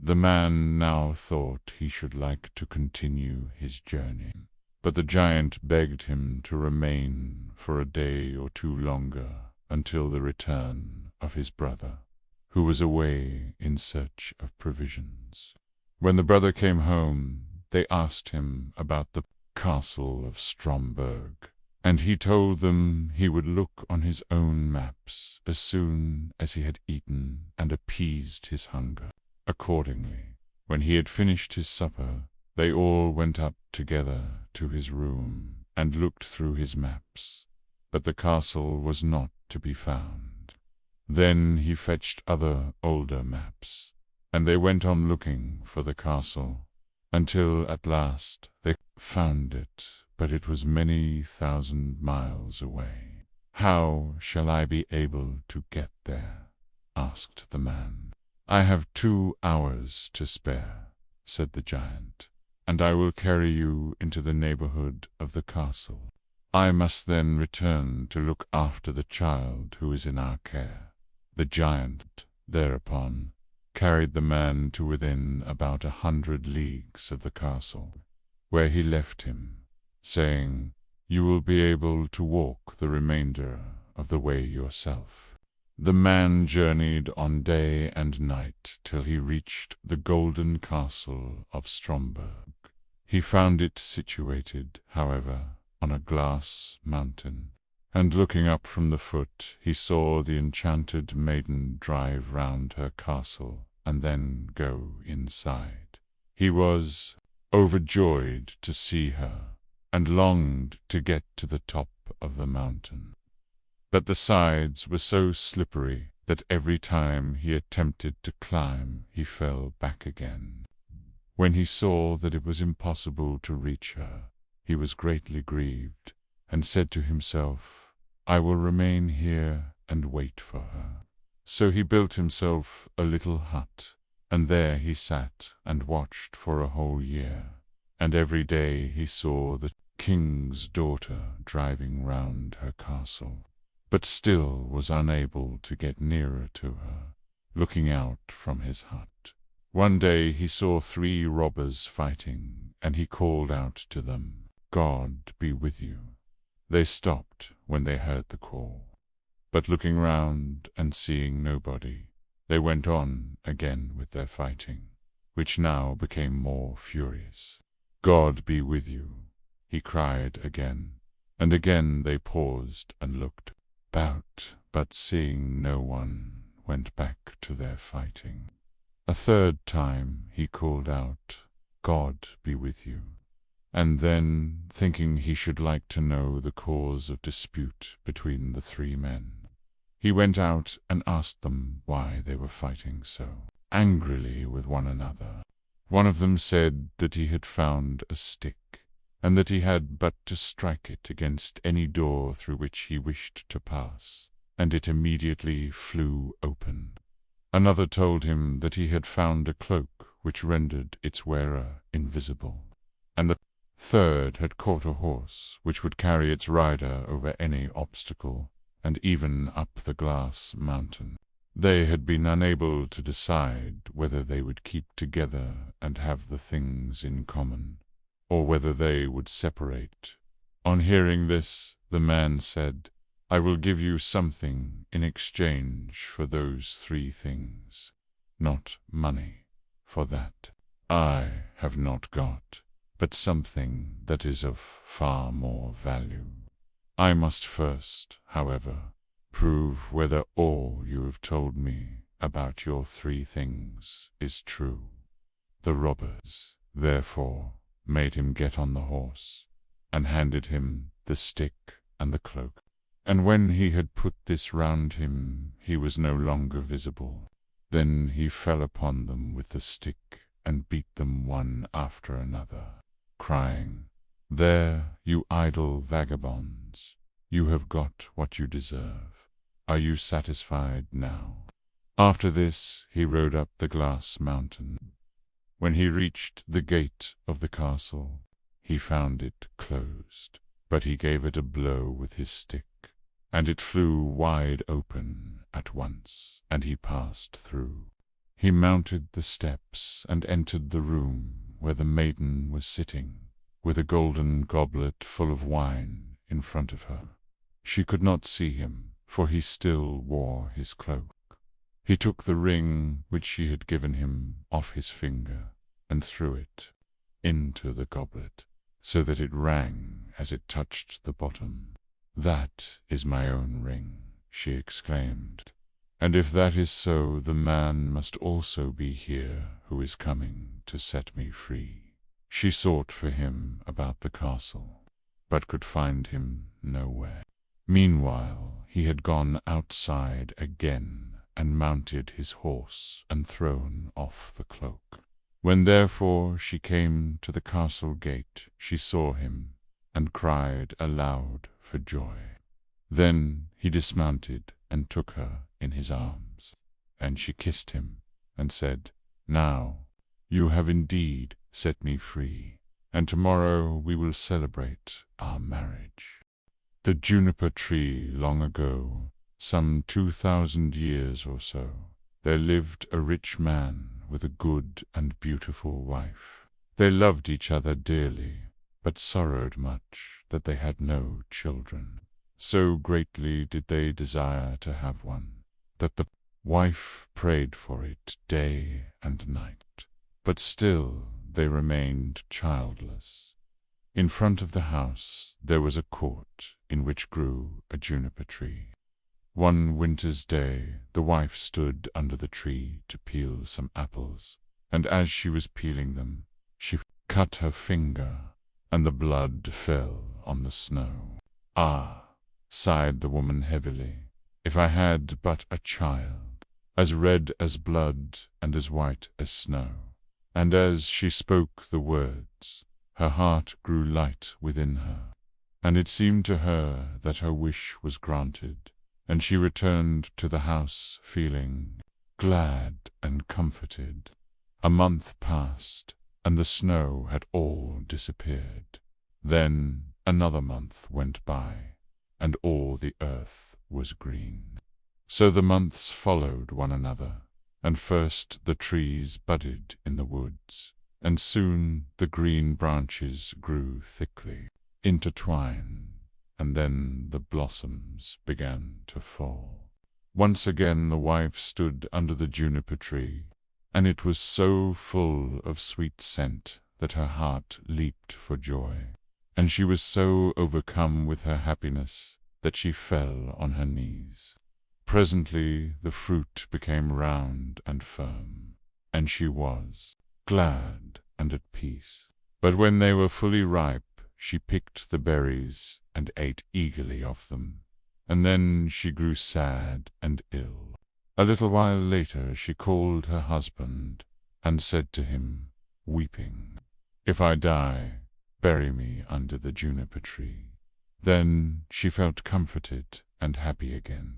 The man now thought he should like to continue his journey, but the giant begged him to remain for a day or two longer until the return of his brother, who was away in search of provisions. When the brother came home, they asked him about the castle of Stromberg, and he told them he would look on his own maps as soon as he had eaten and appeased his hunger. Accordingly, when he had finished his supper, they all went up together to his room and looked through his maps, but the castle was not to be found. Then he fetched other older maps, and they went on looking for the castle, until at last they found it, but it was many thousand miles away. "How shall I be able to get there?" asked the man. "I have 2 hours to spare," said the giant, "and I will carry you into the neighborhood of the castle. I must then return to look after the child who is in our care." The giant, thereupon, carried the man to within about 100 leagues of the castle, where he left him, saying, "You will be able to walk the remainder of the way yourself." The man journeyed on day and night till he reached the golden castle of Stromberg. He found it situated, however, on a glass mountain, and looking up from the foot, he saw the enchanted maiden drive round her castle and then go inside. He was overjoyed to see her, and longed to get to the top of the mountain. But the sides were so slippery that every time he attempted to climb, he fell back again. When he saw that it was impossible to reach her, he was greatly grieved, and said to himself, "I will remain here and wait for her." So he built himself a little hut, and there he sat and watched for a whole year, and every day he saw the king's daughter driving round her castle, but still was unable to get nearer to her, looking out from his hut. One day he saw 3 robbers fighting, and he called out to them, "God be with you." They stopped when they heard the call, but looking round and seeing nobody, they went on again with their fighting, which now became more furious. "God be with you," he cried again, and again they paused and looked about, but seeing no one, went back to their fighting. A 3rd time he called out, "God be with you," and then, thinking he should like to know the cause of dispute between the 3 men, he went out and asked them why they were fighting so angrily with one another. One of them said that he had found a stick, and that he had but to strike it against any door through which he wished to pass, and it immediately flew open. Another told him that he had found a cloak which rendered its wearer invisible, and the 3rd had caught a horse which would carry its rider over any obstacle, and even up the glass mountain. They had been unable to decide whether they would keep together and have the things in common, or whether they would separate. On hearing this, the man said, "I will give you something in exchange for those 3 things. Not money, for that I have not got, but something that is of far more value. I must first, however, prove whether all you have told me about your 3 things is true." The robbers, therefore, made him get on the horse, and handed him the stick and the cloak. And when he had put this round him, he was no longer visible. Then he fell upon them with the stick, and beat them one after another, crying, "There, you idle vagabonds, you have got what you deserve. Are you satisfied now?" After this he rode up the glass mountain. When he reached the gate of the castle, he found it closed, but he gave it a blow with his stick, and it flew wide open at once, and he passed through. He mounted the steps and entered the room where the maiden was sitting, with a golden goblet full of wine in front of her. She could not see him, for he still wore his cloak. He took the ring which she had given him off his finger, and threw it into the goblet, so that it rang as it touched the bottom. "That is my own ring," she exclaimed, "and if that is so, the man must also be here who is coming to set me free." She sought for him about the castle, but could find him nowhere. Meanwhile he had gone outside again and mounted his horse and thrown off the cloak. When therefore she came to the castle gate, she saw him, and cried aloud for joy. Then he dismounted and took her in his arms, and she kissed him, and said, "Now you have indeed set me free, and tomorrow we will celebrate our marriage." The juniper tree long ago, some 2,000 years or so, there lived a rich man with a good and beautiful wife. They loved each other dearly, but sorrowed much that they had no children. So greatly did they desire to have one, that the wife prayed for it day and night, but still they remained childless. In front of the house there was a court in which grew a juniper tree. One winter's day the wife stood under the tree to peel some apples, and as she was peeling them, she cut her finger, and the blood fell on the snow. "Ah," sighed the woman heavily, "if I had but a child, as red as blood and as white as snow." And as she spoke the words, her heart grew light within her, and it seemed to her that her wish was granted, and she returned to the house feeling glad and comforted. A month passed, and the snow had all disappeared. Then another month went by, and all the earth was green. So the months followed one another, and first the trees budded in the woods, and soon the green branches grew thickly intertwined, and then the blossoms began to fall. Once again the wife stood under the juniper tree, and it was so full of sweet scent that her heart leaped for joy, and she was so overcome with her happiness that she fell on her knees. Presently the fruit became round and firm, and she was glad and at peace. But when they were fully ripe, she picked the berries and ate eagerly of them, and then she grew sad and ill. A little while later she called her husband, and said to him, weeping, "If I die, bury me under the juniper tree." Then she felt comforted and happy again.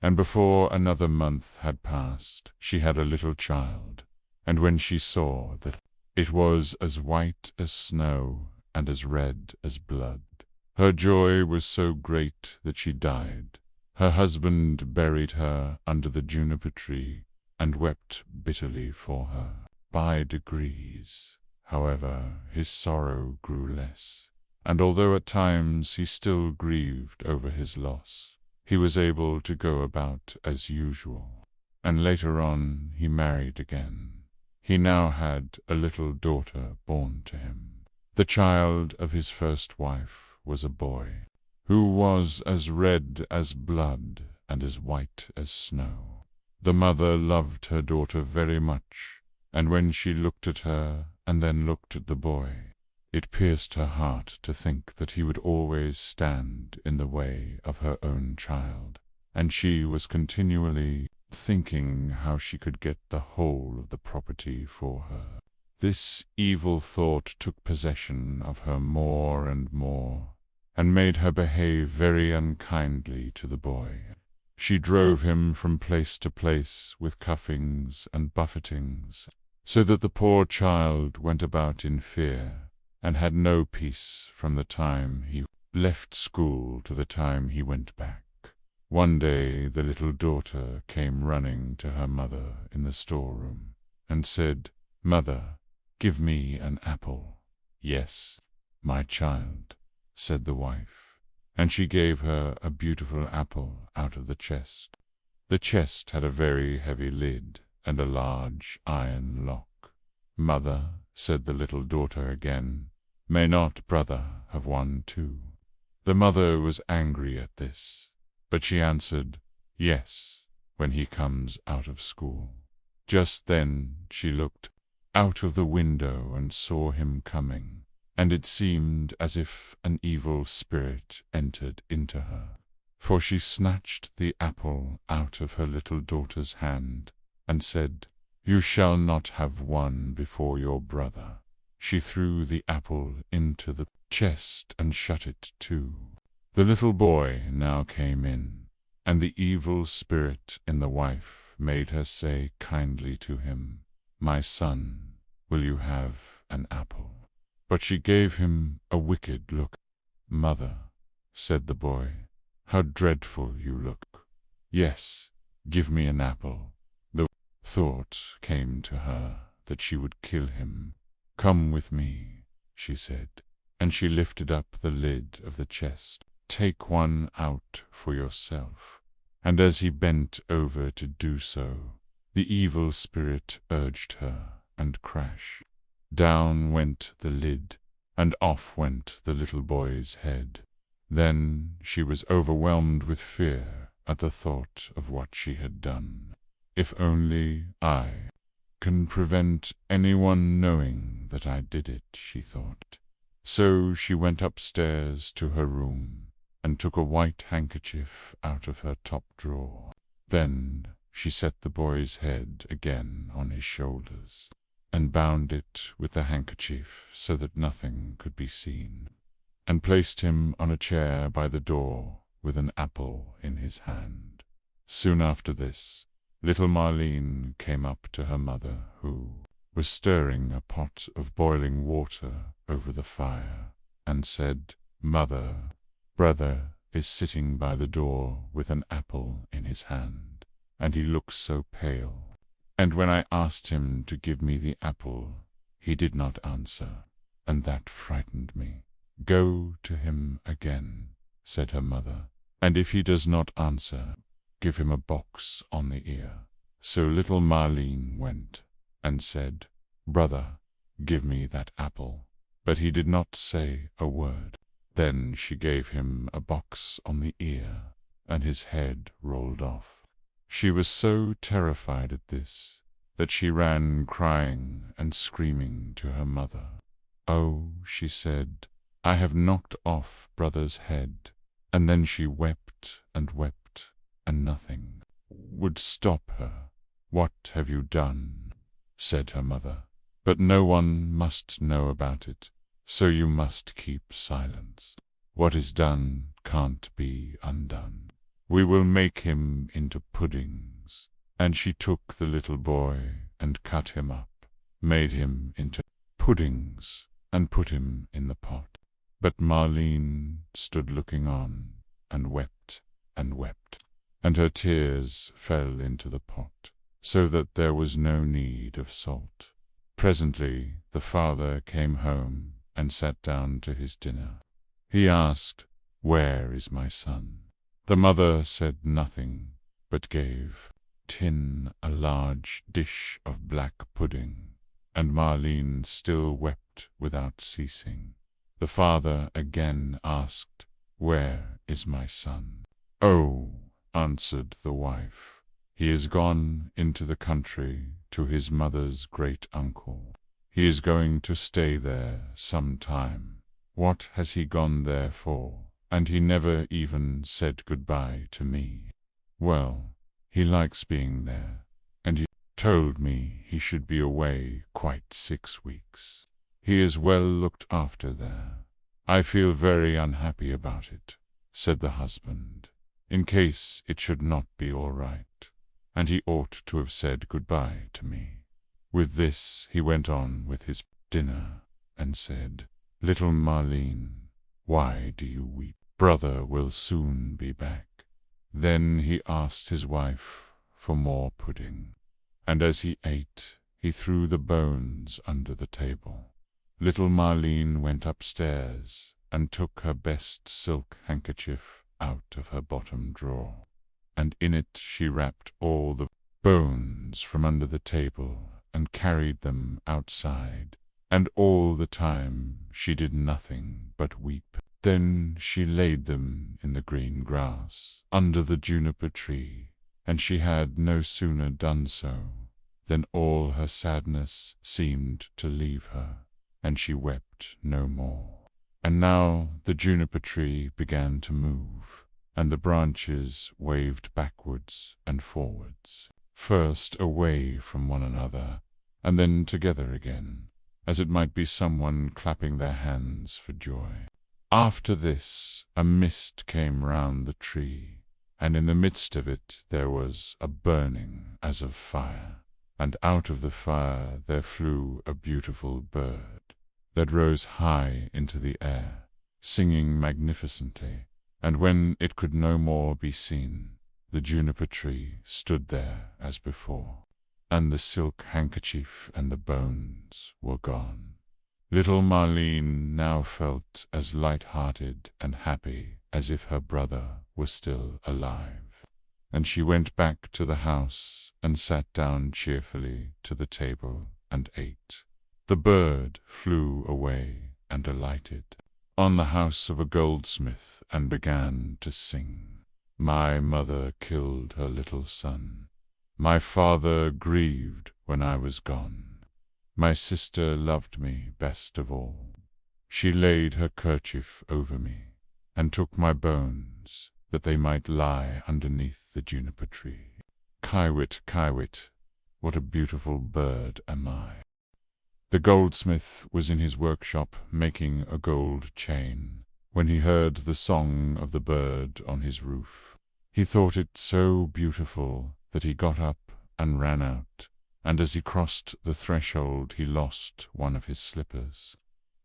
And before another month had passed, she had a little child, and when she saw that it was as white as snow and as red as blood, her joy was so great that she died. Her husband buried her under the juniper tree, and wept bitterly for her. By degrees, however, his sorrow grew less, and although at times he still grieved over his loss, he was able to go about as usual, and later on he married again. He now had a little daughter born to him. The child of his first wife was a boy, who was as red as blood and as white as snow. The mother loved her daughter very much, and when she looked at her and then looked at the boy, it pierced her heart to think that he would always stand in the way of her own child, and she was continually thinking how she could get the whole of the property for her. This evil thought took possession of her more and more, and made her behave very unkindly to the boy. She drove him from place to place with cuffings and buffetings, so that the poor child went about in fear, and had no peace from the time he left school to the time he went back. One day the little daughter came running to her mother in the storeroom, and said, "Mother, give me an apple." "Yes, my child," said the wife, and she gave her a beautiful apple out of the chest. The chest had a very heavy lid and a large iron lock. "Mother," said the little daughter again, "may not brother have one too?" The mother was angry at this, but she answered, "Yes, when he comes out of school." Just then she looked out of the window and saw him coming, and it seemed as if an evil spirit entered into her. for she snatched the apple out of her little daughter's hand, and said, "You shall not have one before your brother." She threw the apple into the chest and shut it too. The little boy now came in, and the evil spirit in the wife made her say kindly to him, "My son, will you have an apple?" But she gave him a wicked look. "Mother," said the boy, "how dreadful you look. Yes, give me an apple." The thought came to her that she would kill him. "Come with me," she said, and she lifted up the lid of the chest. "Take one out for yourself." And as he bent over to do so, the evil spirit urged her, and crash. Down went the lid, and off went the little boy's head. Then she was overwhelmed with fear at the thought of what she had done. "If only I can prevent anyone knowing that I did it," she thought. So she went upstairs to her room, and took a white handkerchief out of her top drawer. Then she set the boy's head again on his shoulders, and bound it with the handkerchief so that nothing could be seen, and placed him on a chair by the door with an apple in his hand. Soon after this, little Marlene came up to her mother, who was stirring a pot of boiling water over the fire, and said, "Mother, brother is sitting by the door with an apple in his hand, and he looks so pale. And when I asked him to give me the apple, he did not answer, and that frightened me." "Go to him again," said her mother, "and if he does not answer, give him a box on the ear." So little Marlene went, and said, "Brother, give me that apple." But he did not say a word. Then she gave him a box on the ear, and his head rolled off. She was so terrified at this that she ran crying and screaming to her mother. "Oh," she said, "I have knocked off brother's head." And then she wept, and nothing would stop her. "What have you done?" said her mother. "But no one must know about it, so you must keep silence. What is done can't be undone. We will make him into puddings." And she took the little boy and cut him up, made him into puddings, and put him in the pot. But Marlene stood looking on, and wept, and her tears fell into the pot, so that there was no need of salt. Presently the father came home and sat down to his dinner. He asked, "Where is my son?" The mother said nothing, but gave Tin a large dish of black pudding, and Marlene still wept without ceasing. The father again asked, "Where is my son?" "Oh," answered the wife, "he is gone into the country to his mother's great uncle. He is going to stay there some time. What has he gone there for? And he never even said goodbye to me." "Well, he likes being there, and he told me he should be away quite 6 weeks. He is well looked after there. I feel very unhappy about it," said the husband, "in case it should not be all right, and he ought to have said goodbye to me." With this he went on with his dinner, and said, "Little Marlene, why do you weep? Brother will soon be back." Then he asked his wife for more pudding, and as he ate, he threw the bones under the table. Little Marlene went upstairs and took her best silk handkerchief out of her bottom drawer, and in it she wrapped all the bones from under the table and carried them outside, and all the time she did nothing but weep. Then she laid them in the green grass under the juniper tree, and she had no sooner done so than all her sadness seemed to leave her, and she wept no more. And now the juniper tree began to move, and the branches waved backwards and forwards, first away from one another, and then together again, as it might be someone clapping their hands for joy. After this, a mist came round the tree, and in the midst of it there was a burning as of fire, and out of the fire there flew a beautiful bird, that rose high into the air, singing magnificently, and when it could no more be seen, the juniper tree stood there as before, and the silk handkerchief and the bones were gone. Little Marlene now felt as light-hearted and happy as if her brother were still alive, and she went back to the house and sat down cheerfully to the table and ate. The bird flew away and alighted on the house of a goldsmith and began to sing. My mother killed her little son. My father grieved when I was gone. My sister loved me best of all. She laid her kerchief over me, and took my bones, that they might lie underneath the juniper tree. Kiwit, Kiwit, what a beautiful bird am I. The goldsmith was in his workshop making a gold chain, when he heard the song of the bird on his roof. He thought it so beautiful that he got up and ran out, and as he crossed the threshold he lost one of his slippers.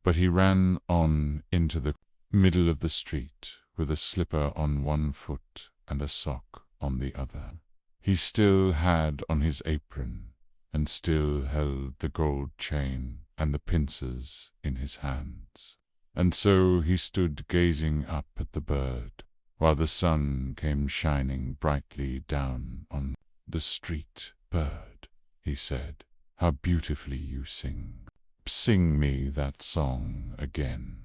But he ran on into the middle of the street with a slipper on one foot and a sock on the other. He still had on his apron, and still held the gold chain and the pincers in his hands. And so he stood gazing up at the bird, while the sun came shining brightly down on the street. Bird, he said, how beautifully you sing. Sing me that song again.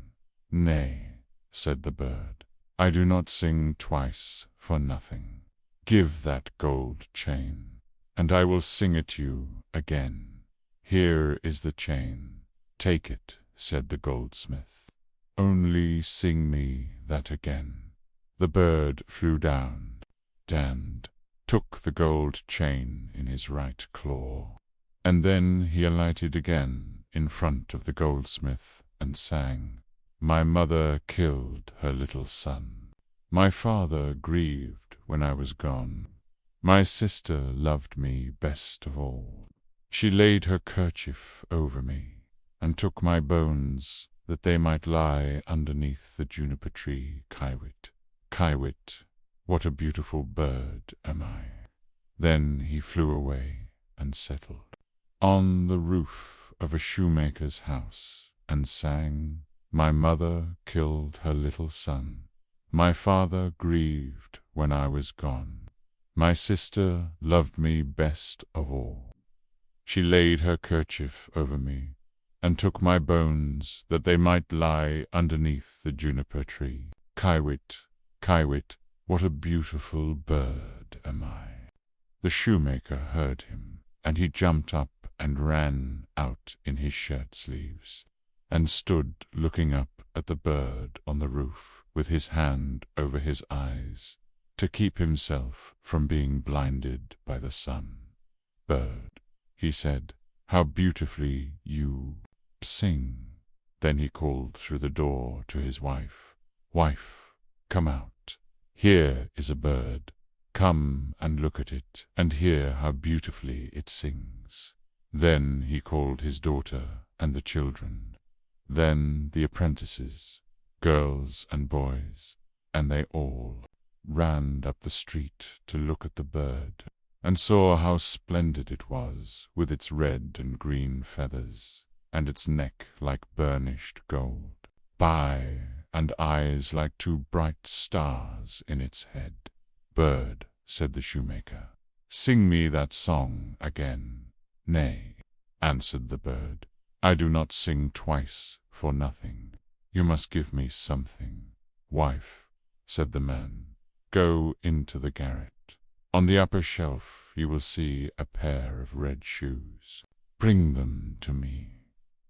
Nay, said the bird, I do not sing twice for nothing. Give that gold chain, and I will sing it you again. Here is the chain. Take it, said the goldsmith. Only sing me that again. The bird flew down, and took the gold chain in his right claw, and then he alighted again in front of the goldsmith and sang, My mother killed her little son. My father grieved when I was gone. My sister loved me best of all. She laid her kerchief over me, and took my bones, that they might lie underneath the juniper tree. Kiwit, Kiwit, what a beautiful bird am I. Then he flew away and settled on the roof of a shoemaker's house, and sang, My mother killed her little son. My father grieved when I was gone. My sister loved me best of all. She laid her kerchief over me, and took my bones, that they might lie underneath the juniper tree. Kiwit, Kiwit, what a beautiful bird am I. The shoemaker heard him, and he jumped up and ran out in his shirt sleeves, and stood looking up at the bird on the roof, with his hand over his eyes, to keep himself from being blinded by the sun. Bird, he said, how beautifully you sing. Then he called through the door to his wife, Wife, come out. Here is a bird. Come and look at it, and hear how beautifully it sings. Then he called his daughter and the children, then the apprentices, girls and boys, and they all ran up the street to look at the bird, and saw how splendid it was, with its red and green feathers, and its neck like burnished gold, and eyes like two bright stars in its head. Bird, said the shoemaker, sing me that song again. Nay, answered the bird, I do not sing twice for nothing. You must give me something. Wife, said the man, go into the garret. On the upper shelf you will see a pair of red shoes. Bring them to me.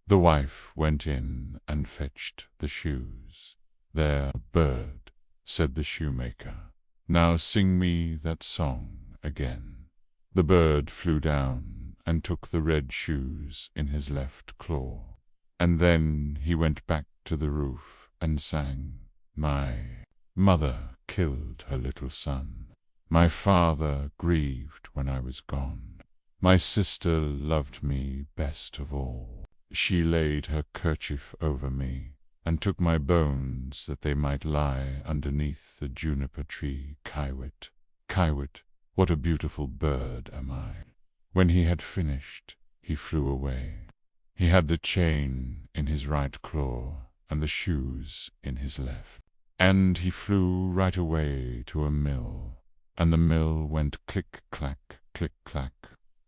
The wife went in and fetched the shoes. There, bird, said the shoemaker. "Now sing me that song again." The bird flew down and took the red shoes in his left claw. And then he went back to the roof and sang, "My mother killed her little son. My father grieved when I was gone. My sister loved me best of all. She laid her kerchief over me and took my bones that they might lie underneath the juniper tree. Kiwit, Kiwit, what a beautiful bird am I." When he had finished, he flew away. He had the chain in his right claw and the shoes in his left. And he flew right away to a mill, and the mill went click-clack, click-clack,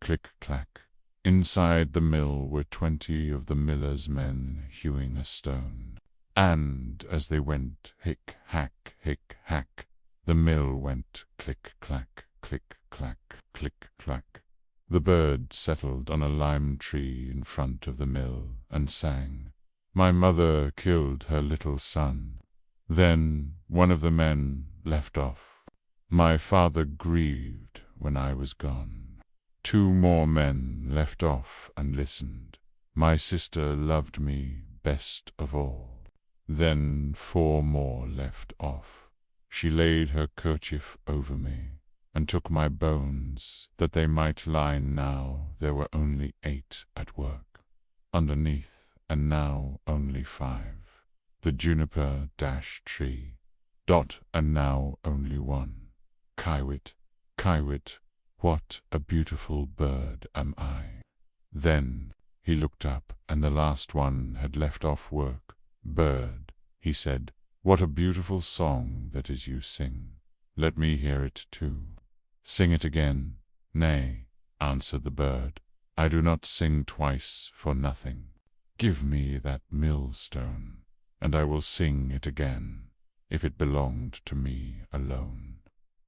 click-clack. Inside the mill were 20 of the miller's men hewing a stone. And as they went hick-hack, hick-hack, the mill went click-clack, click-clack, click-clack. The bird settled on a lime tree in front of the mill and sang, "My mother killed her little son." Then one of the men left off, "My father grieved when I was gone." 2 more men left off and listened, "My sister loved me best of all." Then 4 more left off, "She laid her kerchief over me and took my bones that they might lie." Now there were only 8 at work underneath, and now only 5. The juniper-tree. And now only 1. Kiwit, Kiwit, what a beautiful bird am I. Then he looked up, and the last one had left off work. "Bird," he said, "what a beautiful song that is you sing. Let me hear it too." "Sing it again." "Nay," answered the bird, "I do not sing twice for nothing. Give me that millstone, and I will sing it again, if it belonged to me alone."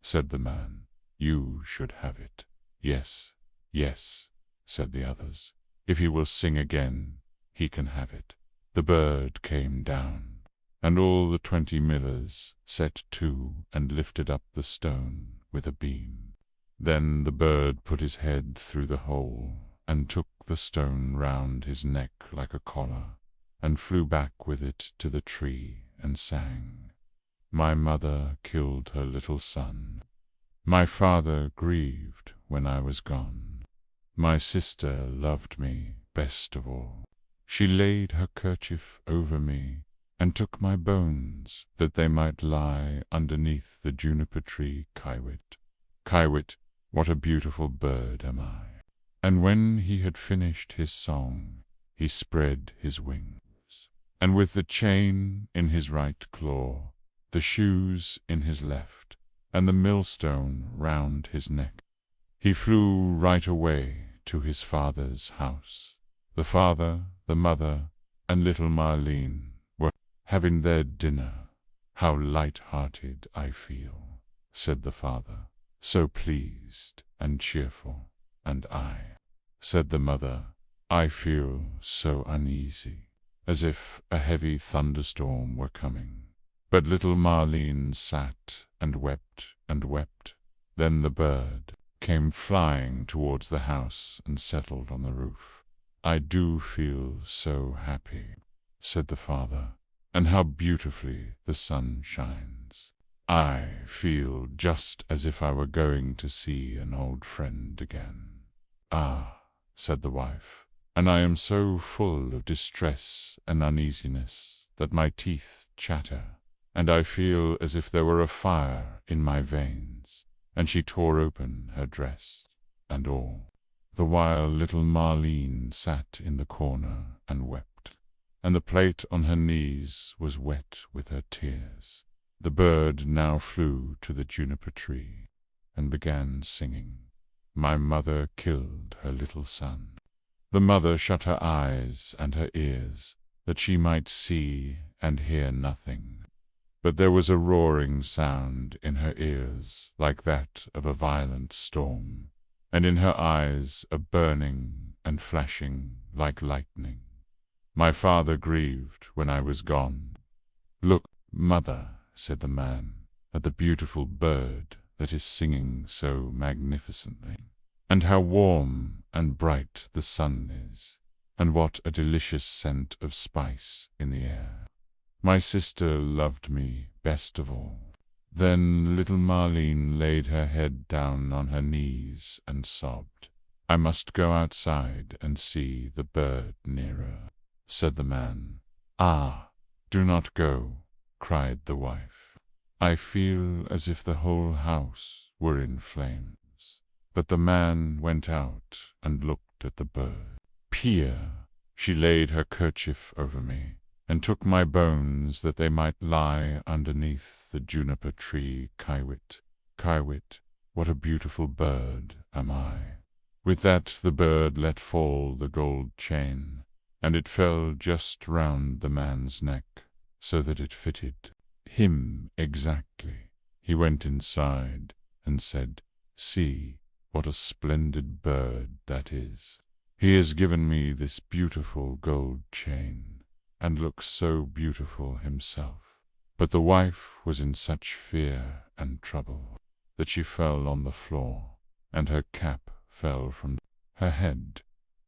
Said the man, "You should have it." "Yes, yes," said the others. "If he will sing again, he can have it." The bird came down, and all the 20 millers set to and lifted up the stone with a beam. Then the bird put his head through the hole and took the stone round his neck like a collar, and flew back with it to the tree and sang, "My mother killed her little son. My father grieved when I was gone. My sister loved me best of all. She laid her kerchief over me and took my bones that they might lie underneath the juniper tree. Kiwit, Kiwit, what a beautiful bird am I." And when he had finished his song, he spread his wings, and with the chain in his right claw, the shoes in his left, and the millstone round his neck, he flew right away to his father's house. The father, the mother, and little Marlene were having their dinner. "How light-hearted I feel," said the father, "so pleased and cheerful." "And I," said the mother, "I feel so uneasy, as if a heavy thunderstorm were coming." But little Marlene sat and wept and wept. Then the bird came flying towards the house and settled on the roof. "I do feel so happy," said the father, "and how beautifully the sun shines. I feel just as if I were going to see an old friend again." "Ah," said the wife, "and I am so full of distress and uneasiness that my teeth chatter, and I feel as if there were a fire in my veins." And she tore open her dress and all, the while little Marlene sat in the corner and wept, and the plate on her knees was wet with her tears. The bird now flew to the juniper tree and began singing, "My mother killed her little son." The mother shut her eyes and her ears, that she might see and hear nothing. But there was a roaring sound in her ears like that of a violent storm, and in her eyes a burning and flashing like lightning. "My father grieved when I was gone." "Look, mother," said the man, at the beautiful bird that is singing so magnificently, and how warm and bright the sun is, and what a delicious scent of spice in the air. My sister loved me best of all. Then little Marlene laid her head down on her knees and sobbed. I must go outside and see the bird nearer, said the man. Ah, do not go, cried the wife. I feel as if the whole house were in flames. But the man went out and looked at the bird. Pia, she laid her kerchief over me, and took my bones that they might lie underneath the juniper tree. Kiwit, Kiwit, what a beautiful bird am I. With that the bird let fall the gold chain, and it fell just round the man's neck, so that it fitted him exactly. He went inside and said, See, what a splendid bird that is. He has given me this beautiful gold chain, and looks so beautiful himself. But the wife was in such fear and trouble that she fell on the floor, and her cap fell from her head.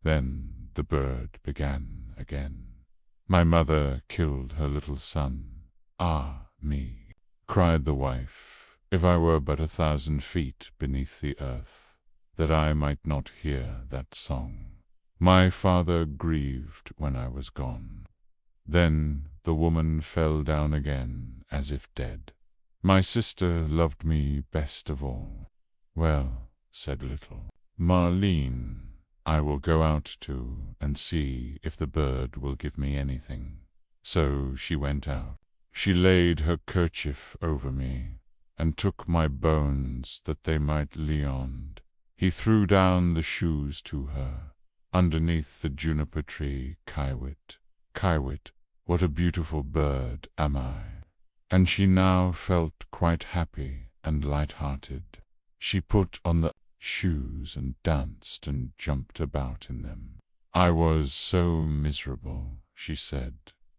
Then the bird began again. My mother killed her little son. Ah, me, cried the wife, if I were but 1,000 feet beneath the earth, that I might not hear that song. My father grieved when I was gone. Then the woman fell down again as if dead. My sister loved me best of all. Well, said little Marlene, I will go out too and see if the bird will give me anything. So she went out. She laid her kerchief over me, and took my bones that they might lie on. He threw down the shoes to her, underneath the juniper tree. Kiwit, Kiwit, what a beautiful bird am I. And she now felt quite happy and light-hearted. She put on the shoes and danced and jumped about in them. I was so miserable, she said,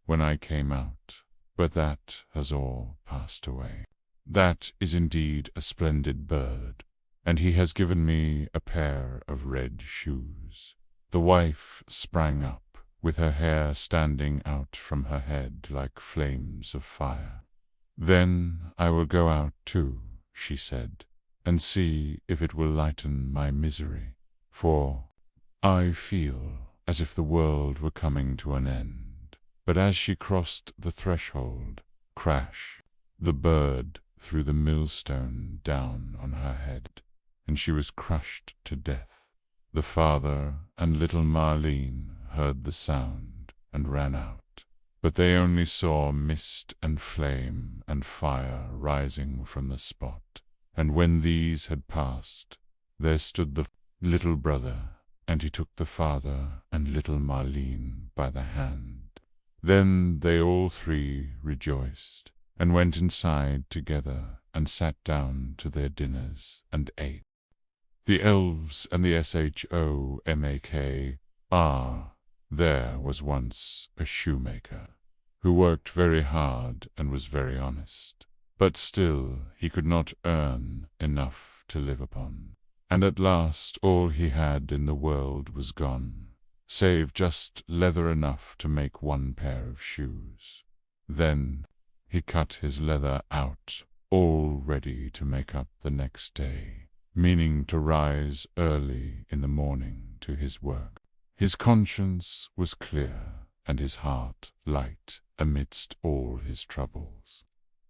when I came out, but that has all passed away. That is indeed a splendid bird, and he has given me a pair of red shoes. The wife sprang up, with her hair standing out from her head like flames of fire. Then I will go out too, she said, and see if it will lighten my misery, for I feel as if the world were coming to an end. But as she crossed the threshold, crash, the bird threw the millstone down on her head, and she was crushed to death. The father and little Marlene heard the sound and ran out, but they only saw mist and flame and fire rising from the spot. And when these had passed, there stood the little brother, and he took the father and little Marlene by the hand. Then they all three rejoiced, and went inside together, and sat down to their dinners, and ate. The elves and the shomak. There was once a shoemaker, who worked very hard and was very honest. But still he could not earn enough to live upon, and at last all he had in the world was gone, save just leather enough to make 1 pair of shoes. Then he cut his leather out, all ready to make up the next day, meaning to rise early in the morning to his work. His conscience was clear, and his heart light amidst all his troubles.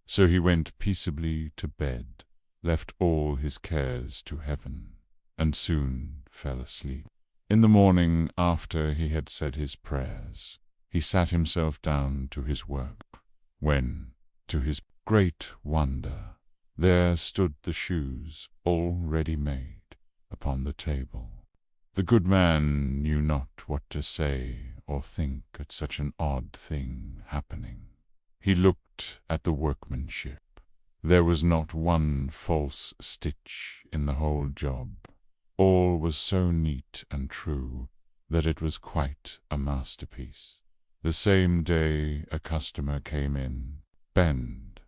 So he went peaceably to bed, left all his cares to heaven, and soon fell asleep. In the morning, after he had said his prayers, he sat himself down to his work, when, to his great wonder, there stood the shoes all ready made upon the table. The good man knew not what to say or think at such an odd thing happening. He looked at the workmanship. There was not one false stitch in the whole job. All was so neat and true that it was quite a masterpiece. The same day a customer came in. Bend,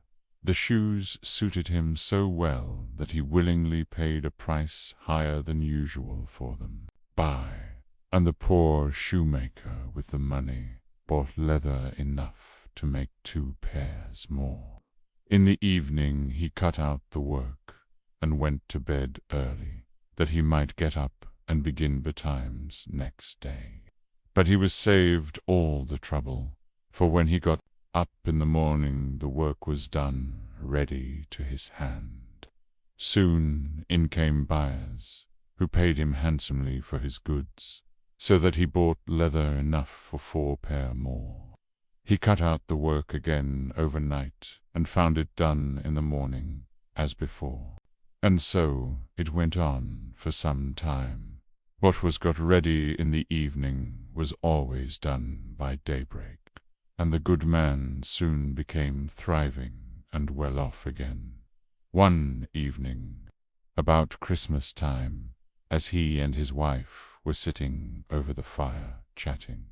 The shoes suited him so well that he willingly paid a price higher than usual for them. And the poor shoemaker with the money bought leather enough to make 2 pairs more. In the evening he cut out the work and went to bed early, that he might get up and begin betimes next day. But he was saved all the trouble, for when he got up in the morning the work was done, ready to his hand. Soon in came buyers, who paid him handsomely for his goods, so that he bought leather enough for 4 pair more. He cut out the work again overnight, and found it done in the morning, as before. And so it went on for some time. What was got ready in the evening was always done by daybreak, and the good man soon became thriving and well off again. One evening, about Christmas time, as he and his wife were sitting over the fire chatting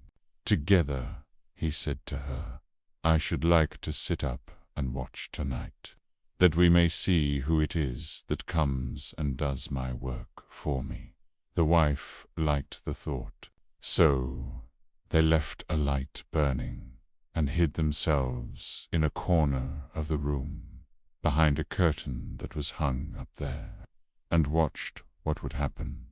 together, he said to her, "I should like to sit up and watch tonight, that we may see who it is that comes and does my work for me." The wife liked the thought, so they left a light burning and hid themselves in a corner of the room, behind a curtain that was hung up there, and watched what would happen.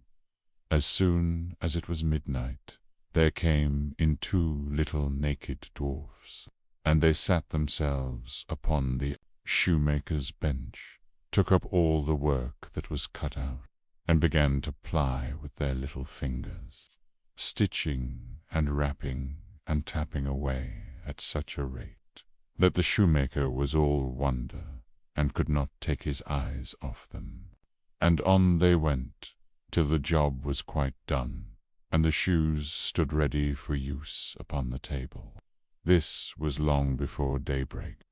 As soon as it was midnight, there came in 2 little naked dwarfs, and they sat themselves upon the shoemaker's bench, took up all the work that was cut out, and began to ply with their little fingers, stitching and rapping and tapping away at such a rate that the shoemaker was all wonder, and could not take his eyes off them. And on they went, till the job was quite done, and the shoes stood ready for use upon the table. This was long before daybreak,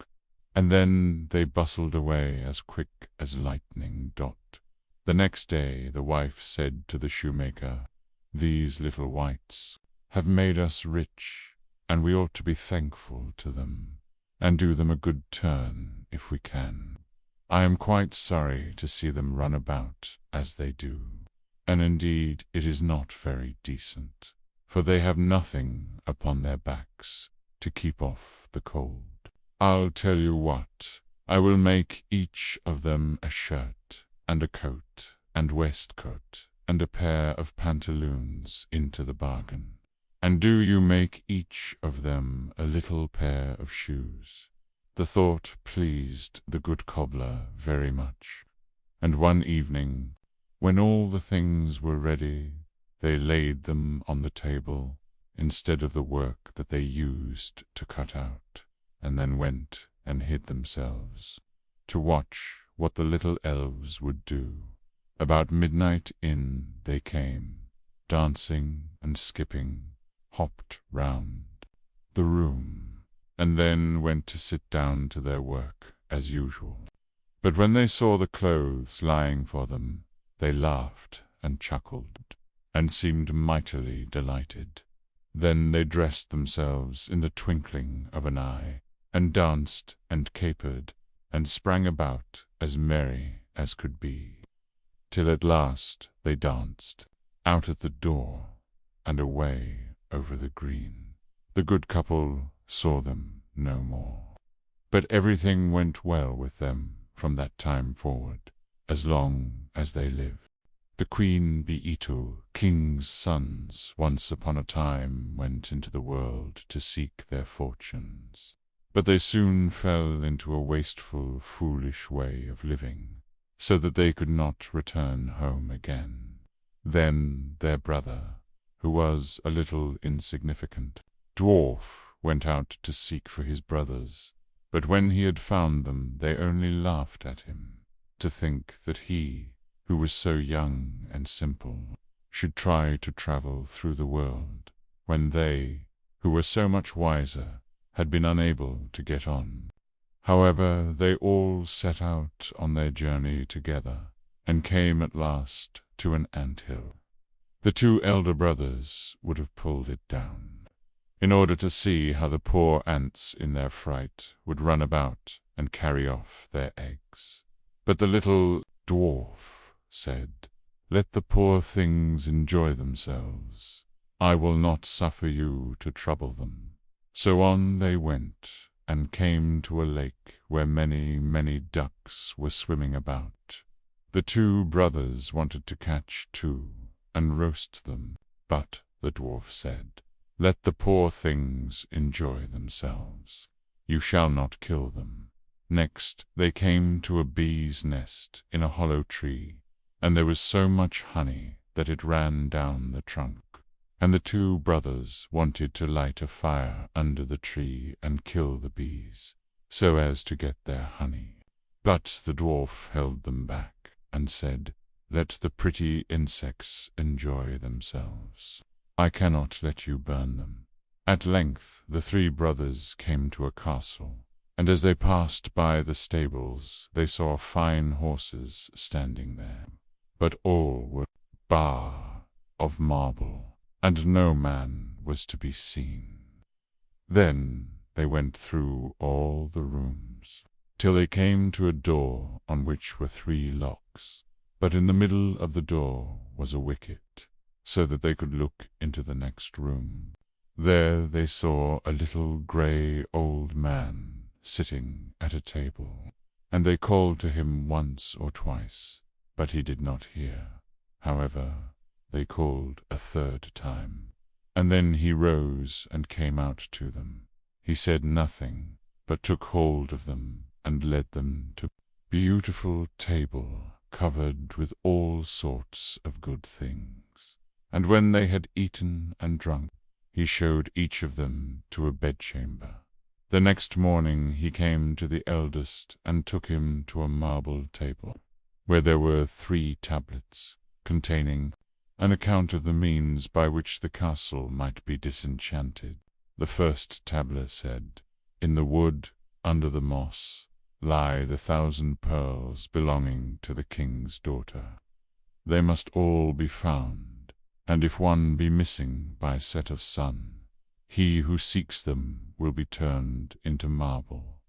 and then they bustled away as quick as lightning dot. The next day the wife said to the shoemaker, "These little wights have made us rich, and we ought to be thankful to them, and do them a good turn if we can. I am quite sorry to see them run about as they do, and indeed it is not very decent, for they have nothing upon their backs to keep off the cold. I'll tell you what, I will make each of them a shirt, and a coat, and waistcoat, and a pair of pantaloons into the bargain. And do you make each of them a little pair of shoes." The thought pleased the good cobbler very much, and one evening, when all the things were ready, they laid them on the table instead of the work that they used to cut out, and then went and hid themselves to watch what the little elves would do. About midnight in they came, dancing and skipping, hopped round the room, and then went to sit down to their work as usual. But when they saw the clothes lying for them, they laughed and chuckled, and seemed mightily delighted. Then they dressed themselves in the twinkling of an eye, and danced and capered, and sprang about as merry as could be, till at last they danced out at the door and away over the green. The good couple saw them no more, but everything went well with them from that time forward, as long as they lived. The Queen Beetle, king's sons, once upon a time went into the world to seek their fortunes, but they soon fell into a wasteful, foolish way of living, so that they could not return home again. Then their brother, who was a little insignificant dwarf, went out to seek for his brothers, but when he had found them they only laughed at him, to think that he, who was so young and simple, should try to travel through the world, when they, who were so much wiser, had been unable to get on. However, they all set out on their journey together, and came at last to an ant-hill. The 2 elder brothers would have pulled it down, in order to see how the poor ants in their fright would run about and carry off their eggs. But the little dwarf said, "Let the poor things enjoy themselves. I will not suffer you to trouble them." So on they went, and came to a lake where many, many ducks were swimming about. The two brothers wanted to catch two and roast them, but the dwarf said, "Let the poor things enjoy themselves. You shall not kill them." Next they came to a bee's nest in a hollow tree, and there was so much honey that it ran down the trunk. And the two brothers wanted to light a fire under the tree and kill the bees, so as to get their honey. But the dwarf held them back and said, "Let the pretty insects enjoy themselves. I cannot let you burn them." At length the three brothers came to a castle, and as they passed by the stables they saw fine horses standing there, but all were bar of marble, and no man was to be seen. Then they went through all the rooms, till they came to a door on which were 3 locks, but in the middle of the door was a wicket, so that they could look into the next room. There they saw a little grey old man sitting at a table, and they called to him once or twice, but he did not hear. However, they called a 3rd time, and then he rose and came out to them. He said nothing, but took hold of them and led them to a beautiful table covered with all sorts of good things. And when they had eaten and drunk, he showed each of them to a bedchamber. The next morning he came to the eldest and took him to a marble table, where there were 3 tablets, containing an account of the means by which the castle might be disenchanted. The first tablet said, "In the wood, under the moss, lie the 1,000 pearls belonging to the king's daughter. They must all be found, and if one be missing by set of sun, he who seeks them will be turned into marble."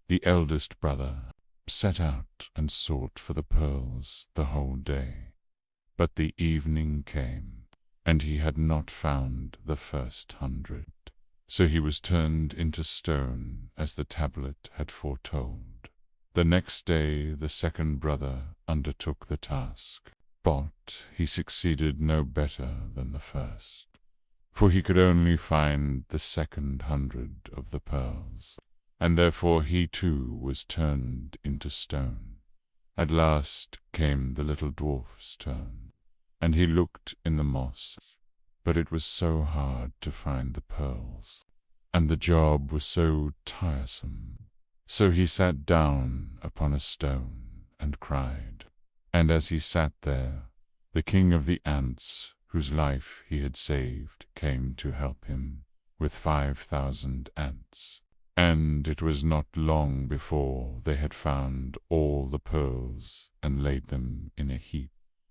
The eldest brother set out and sought for the pearls the whole day. But the evening came, and he had not found the first 100. So he was turned into stone, as the tablet had foretold. The next day the second brother undertook the task, but he succeeded no better than the first, for he could only find the second 100 of the pearls, and therefore he too was turned into stone. At last came the little dwarf's turn, and he looked in the moss, but it was so hard to find the pearls, and the job was so tiresome. So he sat down upon a stone and cried. And as he sat there, the king of the ants, whose life he had saved, came to help him, with 5,000 ants. And it was not long before they had found all the pearls and laid them in a heap.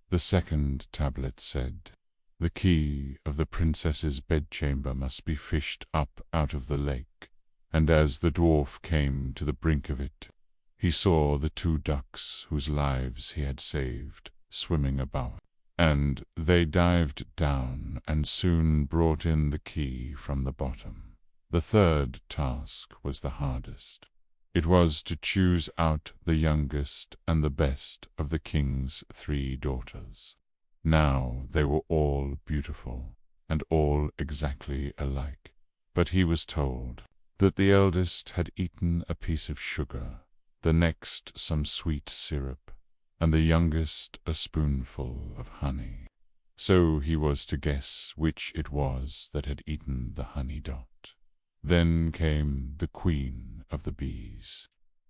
The second tablet said, "The key of the princess's bedchamber must be fished up out of the lake." And as the dwarf came to the brink of it, he saw the 2 ducks whose lives he had saved swimming about, and they dived down and soon brought in the key from the bottom. The 3rd task was the hardest. It was to choose out the youngest and the best of the king's 3 daughters. Now they were all beautiful, and all exactly alike, but he was told that the eldest had eaten a piece of sugar, the next some sweet syrup, and the youngest a spoonful of honey. So he was to guess which it was that had eaten the honey dot. Then came the queen of the bees,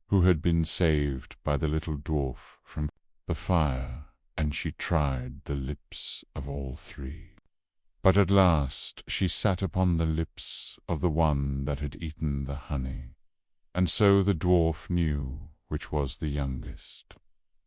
who had been saved by the little dwarf from the fire, and she tried the lips of all 3. But at last she sat upon the lips of the one that had eaten the honey, and so the dwarf knew which was the youngest.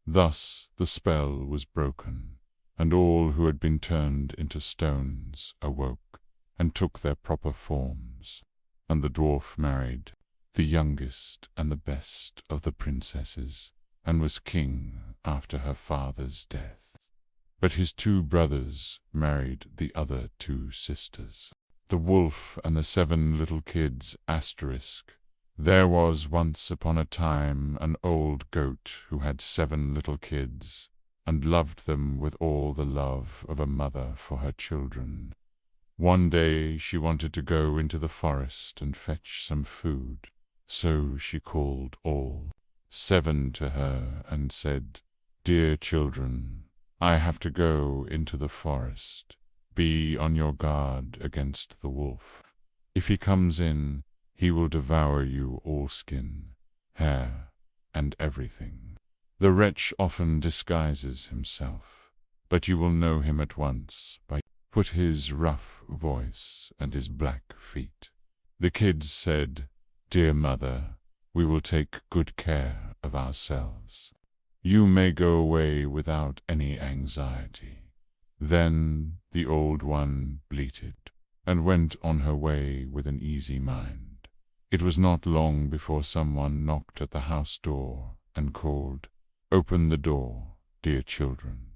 Thus the spell was broken, and all who had been turned into stones awoke and took their proper forms, and the dwarf married the youngest and the best of the princesses, and was king after her father's death. But his 2 brothers married the other 2 sisters. The Wolf and the 7 Little Kids *. There was once upon a time an old goat who had 7 little kids, and loved them with all the love of a mother for her children. One day she wanted to go into the forest and fetch some food, so she called all 7 to her and said, "Dear children, I have to go into the forest. Be on your guard against the wolf. If he comes in, he will devour you all, skin, hair, and everything. The wretch often disguises himself, but you will know him at once by put his rough voice and his black feet." The kids said, "Dear mother, we will take good care of ourselves. You may go away without any anxiety." Then the old one bleated, and went on her way with an easy mind. It was not long before someone knocked at the house door and called, "Open the door, dear children.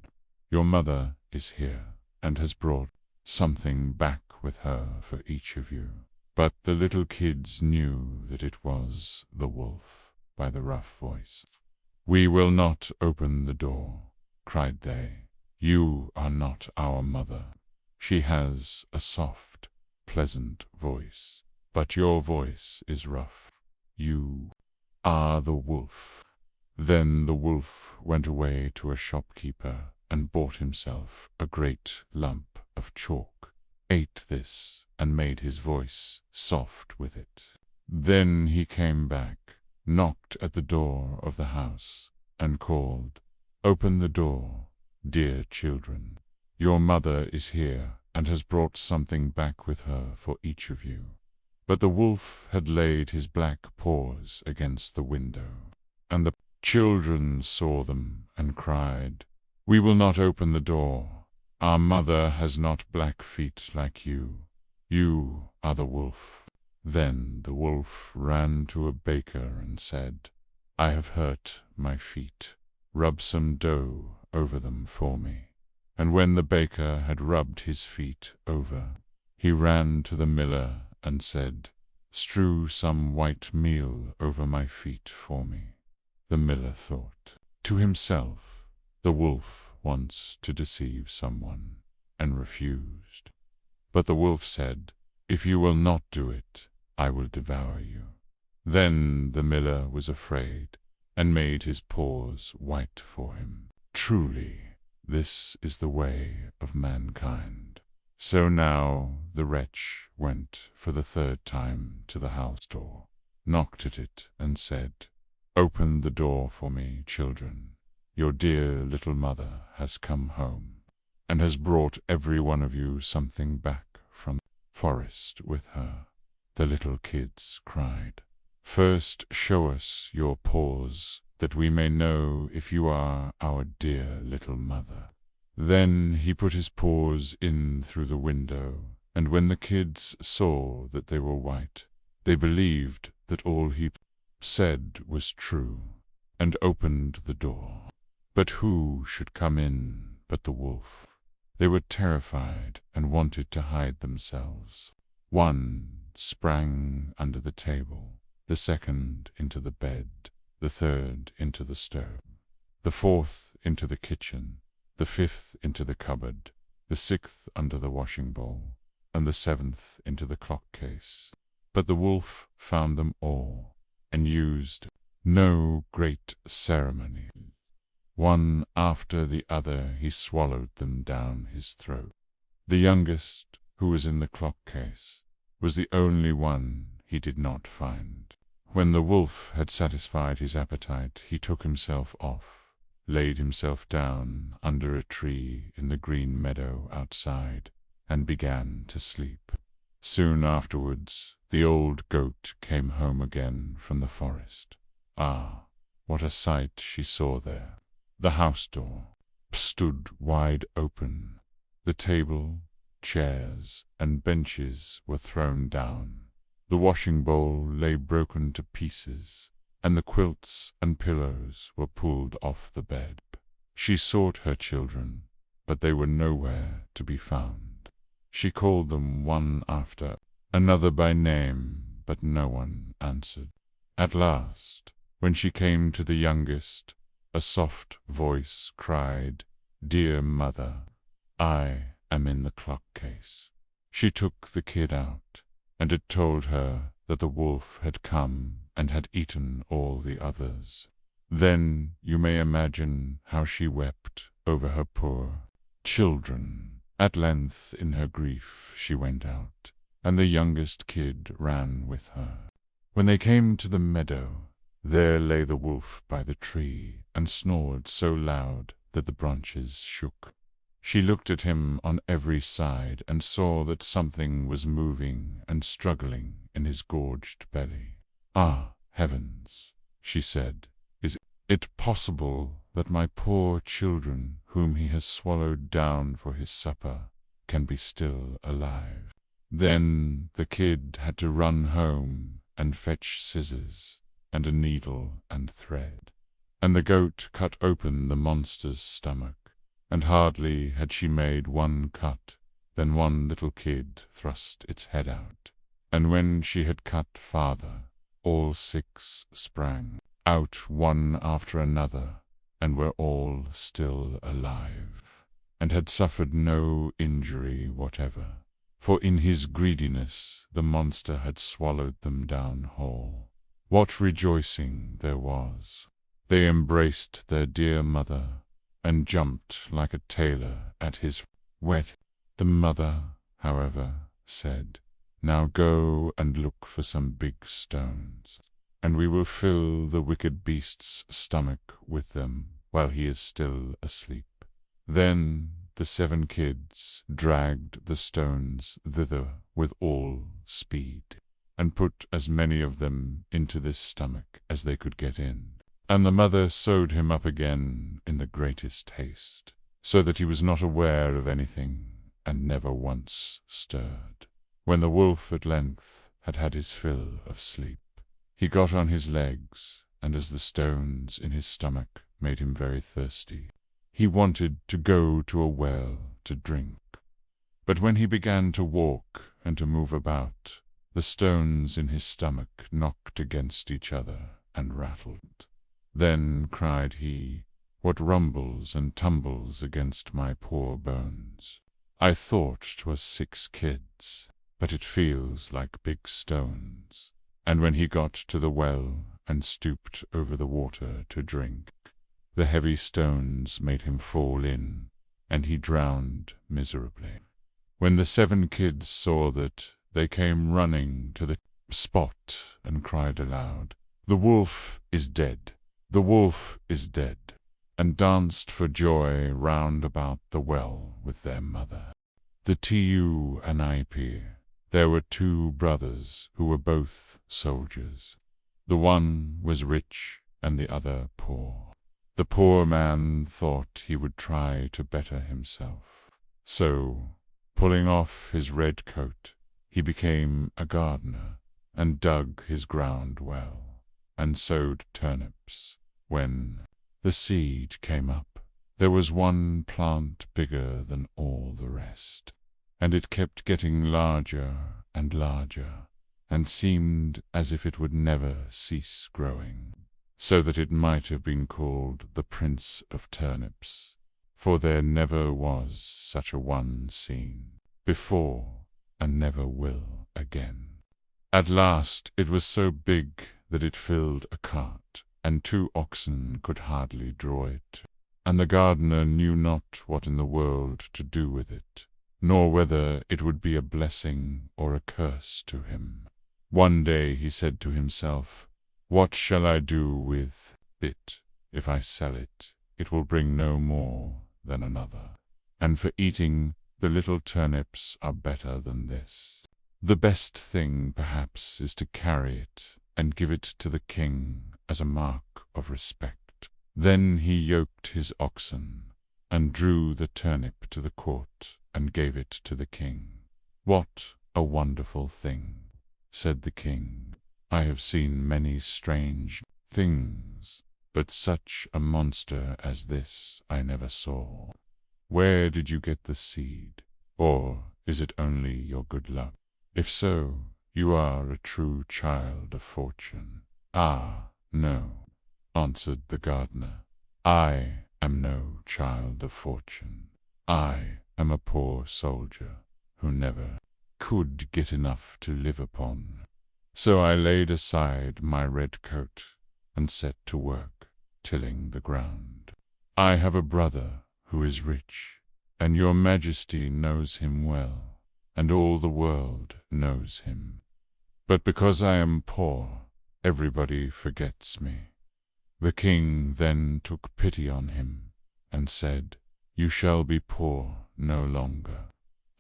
Your mother is here, and has brought something back with her for each of you." But the little kids knew that it was the wolf by the rough voice. "We will not open the door," cried they. "You are not our mother. She has a soft, pleasant voice, but your voice is rough. You are the wolf." Then the wolf went away to a shopkeeper and bought himself a great lump of chalk, ate this, and made his voice soft with it. Then he came back, knocked at the door of the house, and called, "Open the door, dear children. Your mother is here, and has brought something back with her for each of you." But the wolf had laid his black paws against the window, and the children saw them and cried, "We will not open the door. Our mother has not black feet like you. You are the wolf." Then the wolf ran to a baker and said, "I have hurt my feet. Rub some dough over them for me." And when the baker had rubbed his feet over, he ran to the miller and said, "Strew some white meal over my feet for me." The miller thought to himself, "The wolf wants to deceive someone," and refused. But the wolf said, "If you will not do it, I will devour you." Then the miller was afraid, and made his paws white for him. Truly, this is the way of mankind. So now the wretch went for the 3rd time to the house door, knocked at it, and said, "Open the door for me, children. Your dear little mother has come home, and has brought every one of you something back from the forest with her." The little kids cried, "First show us your paws, that we may know if you are our dear little mother." Then he put his paws in through the window, and when the kids saw that they were white, they believed that all he said was true, and opened the door. But who should come in but the wolf? They were terrified and wanted to hide themselves. One sprang under the table, the second into the bed, the third into the stove, the fourth into the kitchen, the fifth into the cupboard, the sixth under the washing bowl, and the 7th into the clock case. But the wolf found them all, and used no great ceremony. One after the other he swallowed them down his throat. The youngest, who was in the clock case, was the only one he did not find. When the wolf had satisfied his appetite, he took himself off, laid himself down under a tree in the green meadow outside, and began to sleep. Soon afterwards, the old goat came home again from the forest. Ah, what a sight she saw there! The house door stood wide open. The table, chairs, and benches were thrown down, The washing bowl lay broken to pieces, and the quilts and pillows were pulled off the bed. She sought her children, but they were nowhere to be found. She called them one after another by name, but no one answered. At last, when she came to the youngest, a soft voice cried, "Dear mother, I am in the clock case." She took the kid out, and it told her that the wolf had come and had eaten all the others. Then you may imagine how she wept over her poor children. At length, in her grief, she went out, and the youngest kid ran with her. When they came to the meadow, there lay the wolf by the tree, and snored so loud that the branches shook. She looked at him on every side, and saw that something was moving and struggling in his gorged belly. "Ah, heavens," she said, "is it possible that my poor children, whom he has swallowed down for his supper, can be still alive?" Then the kid had to run home and fetch scissors and a needle and thread, and the goat cut open the monster's stomach, and hardly had she made one cut than one little kid thrust its head out, and when she had cut farther, all 6 sprang out one after another, and were all still alive, and had suffered no injury whatever, for in his greediness the monster had swallowed them down whole. What rejoicing there was! They embraced their dear mother, and jumped like a tailor at his wet. The mother, however, said, "Now go and look for some big stones, and we will fill the wicked beast's stomach with them while he is still asleep." Then the 7 kids dragged the stones thither with all speed, and put as many of them into this stomach as they could get in. And the mother sewed him up again in the greatest haste, so that he was not aware of anything, and never once stirred. When the wolf at length had had his fill of sleep, he got on his legs, and as the stones in his stomach made him very thirsty, he wanted to go to a well to drink. But when he began to walk and to move about, the stones in his stomach knocked against each other and rattled. Then cried he, "What rumbles and tumbles against my poor bones? I thought 'twas 6 kids, but it feels like big stones." And when he got to the well and stooped over the water to drink, the heavy stones made him fall in, and he drowned miserably. When the 7 kids saw that, they came running to the spot and cried aloud, "The wolf is dead! The wolf is dead!" and danced for joy round about the well with their mother. The Tu and Ip, there were 2 brothers who were both soldiers. The one was rich and the other poor. The poor man thought he would try to better himself. So, pulling off his red coat, he became a gardener, and dug his ground well, and sowed turnips. When the seed came up, there was one plant bigger than all the rest, and it kept getting larger and larger, and seemed as if it would never cease growing, so that it might have been called the Prince of Turnips, for there never was such a one seen before, and never will again. At last it was so big that it filled a cart, and 2 oxen could hardly draw it, and the gardener knew not what in the world to do with it, nor whether it would be a blessing or a curse to him. One day he said to himself, "What shall I do with it? If I sell it, it will bring no more than another, and for eating the little turnips are better than this. The best thing, perhaps, is to carry it and give it to the king as a mark of respect." Then he yoked his oxen, and drew the turnip to the court, and gave it to the king. What a wonderful thing! said the king. "I have seen many strange things, but such a monster as this I never saw. Where did you get the seed? Or is it only your good luck? If so, you are a true child of fortune." "Ah, no," answered the gardener. "I am no child of fortune. I am a poor soldier who never could get enough to live upon. So I laid aside my red coat and set to work tilling the ground. I have a brother who is rich, and your majesty knows him well, and all the world knows him. But because I am poor, everybody forgets me." The king then took pity on him and said, "You shall be poor no longer.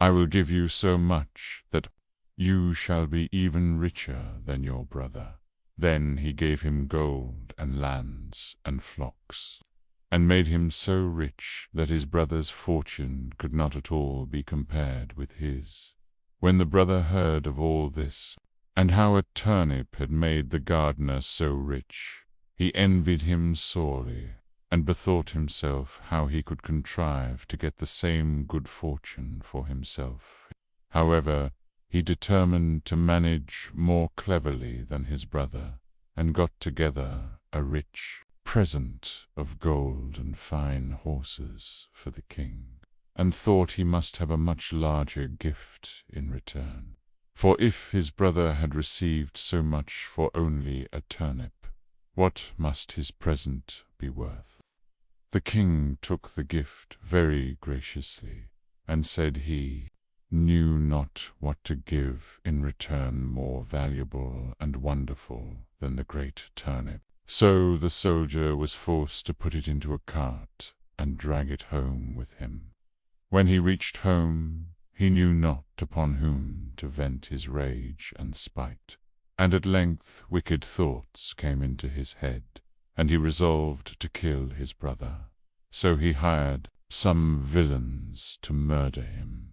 I will give you so much that you shall be even richer than your brother." Then he gave him gold and lands and flocks, and made him so rich that his brother's fortune could not at all be compared with his. When the brother heard of all this, and how a turnip had made the gardener so rich, he envied him sorely, and bethought himself how he could contrive to get the same good fortune for himself. However, he determined to manage more cleverly than his brother, and got together a rich present of gold and fine horses for the king, and thought he must have a much larger gift in return. For if his brother had received so much for only a turnip, what must his present be worth? The king took the gift very graciously, and said he knew not what to give in return more valuable and wonderful than the great turnip. So the soldier was forced to put it into a cart and drag it home with him. When he reached home, he knew not upon whom to vent his rage and spite, and at length wicked thoughts came into his head, and he resolved to kill his brother. So he hired some villains to murder him,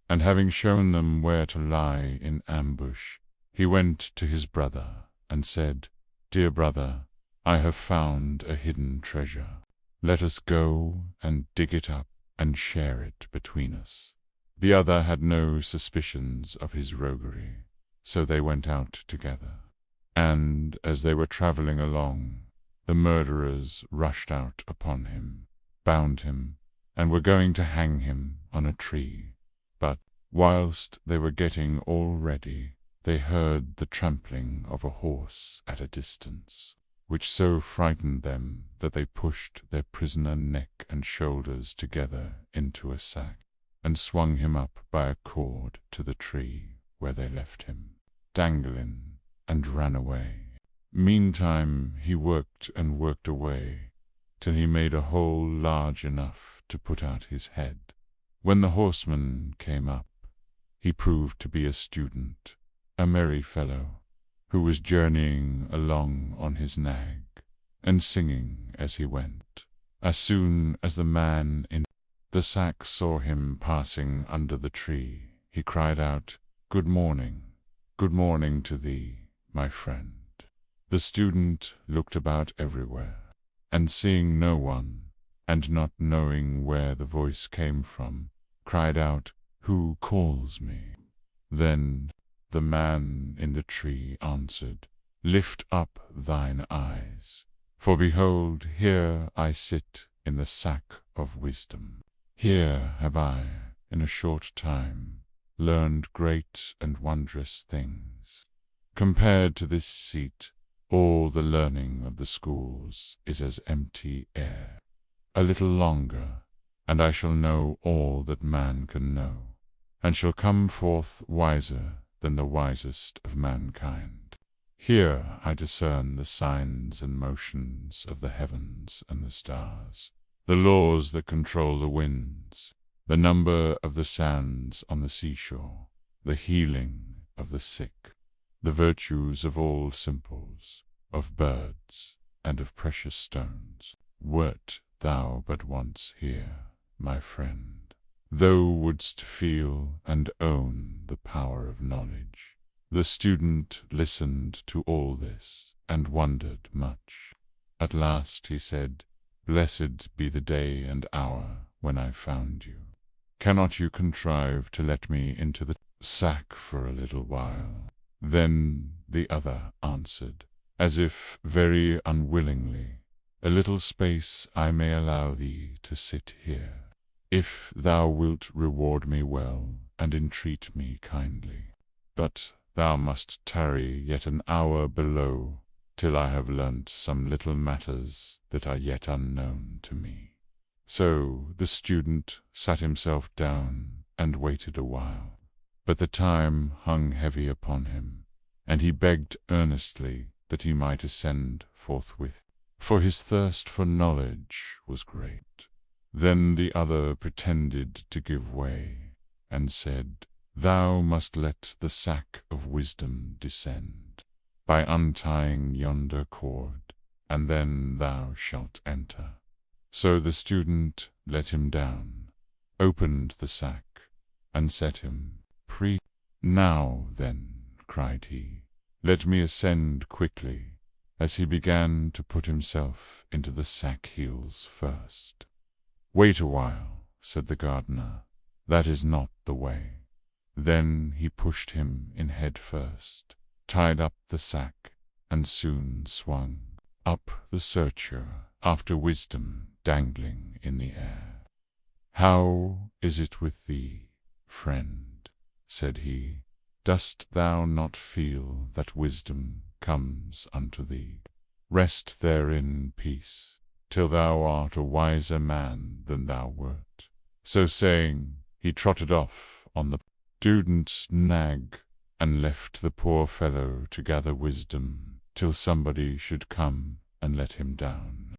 and having shown them where to lie in ambush, he went to his brother and said, "Dear brother, I have found a hidden treasure. Let us go and dig it up and share it between us." The other had no suspicions of his roguery, so they went out together. And as they were travelling along, the murderers rushed out upon him, bound him, and were going to hang him on a tree. But whilst they were getting all ready, they heard the trampling of a horse at a distance, which so frightened them that they pushed their prisoner neck and shoulders together into a sack, and swung him up by a cord to the tree, where they left him, dangling, and ran away. Meantime he worked and worked away, till he made a hole large enough to put out his head. When the horseman came up, he proved to be a student, a merry fellow, who was journeying along on his nag, and singing as he went. As soon as the man in the sack saw him passing under the tree, he cried out, good morning to thee, my friend." The student looked about everywhere, and seeing no one, and not knowing where the voice came from, cried out, "Who calls me?" Then the man in the tree answered, "Lift up thine eyes, for behold, here I sit in the sack of wisdom. Here have I, in a short time, learned great and wondrous things. Compared to this seat, all the learning of the schools is as empty air. A little longer, and I shall know all that man can know, and shall come forth wiser than the wisest of mankind. Here I discern the signs and motions of the heavens and the stars, the laws that control the winds, the number of the sands on the seashore, the healing of the sick, the virtues of all simples, of birds, and of precious stones. Wert thou but once here, my friend, thou wouldst feel and own the power of knowledge. The student listened to all this, and wondered much. At last he said, "Blessed be the day and hour when I found you. Cannot you contrive to let me into the sack for a little while?" Then the other answered, as if very unwillingly, "A little space I may allow thee to sit here, if thou wilt reward me well and entreat me kindly. But thou must tarry yet an hour below, till I have learnt some little matters that are yet unknown to me." So the student sat himself down and waited a while. But the time hung heavy upon him, and he begged earnestly that he might ascend forthwith, for his thirst for knowledge was great. Then the other pretended to give way, and said, "Thou must let the sack of wisdom descend, by untying yonder cord, and then thou shalt enter." So the student let him down, opened the sack, and set him free. "Now, then," cried he, "let me ascend quickly," as he began to put himself into the sack heels first. "Wait a while," said the gardener, "that is not the way." Then he pushed him in head first, tied up the sack, and soon swung up the searcher after wisdom dangling in the air. "How is it with thee, friend?" said he. "Dost thou not feel that wisdom comes unto thee? Rest there in peace, till thou art a wiser man than thou wert." So saying, he trotted off on the student's nag, and left the poor fellow to gather wisdom till somebody should come and let him down.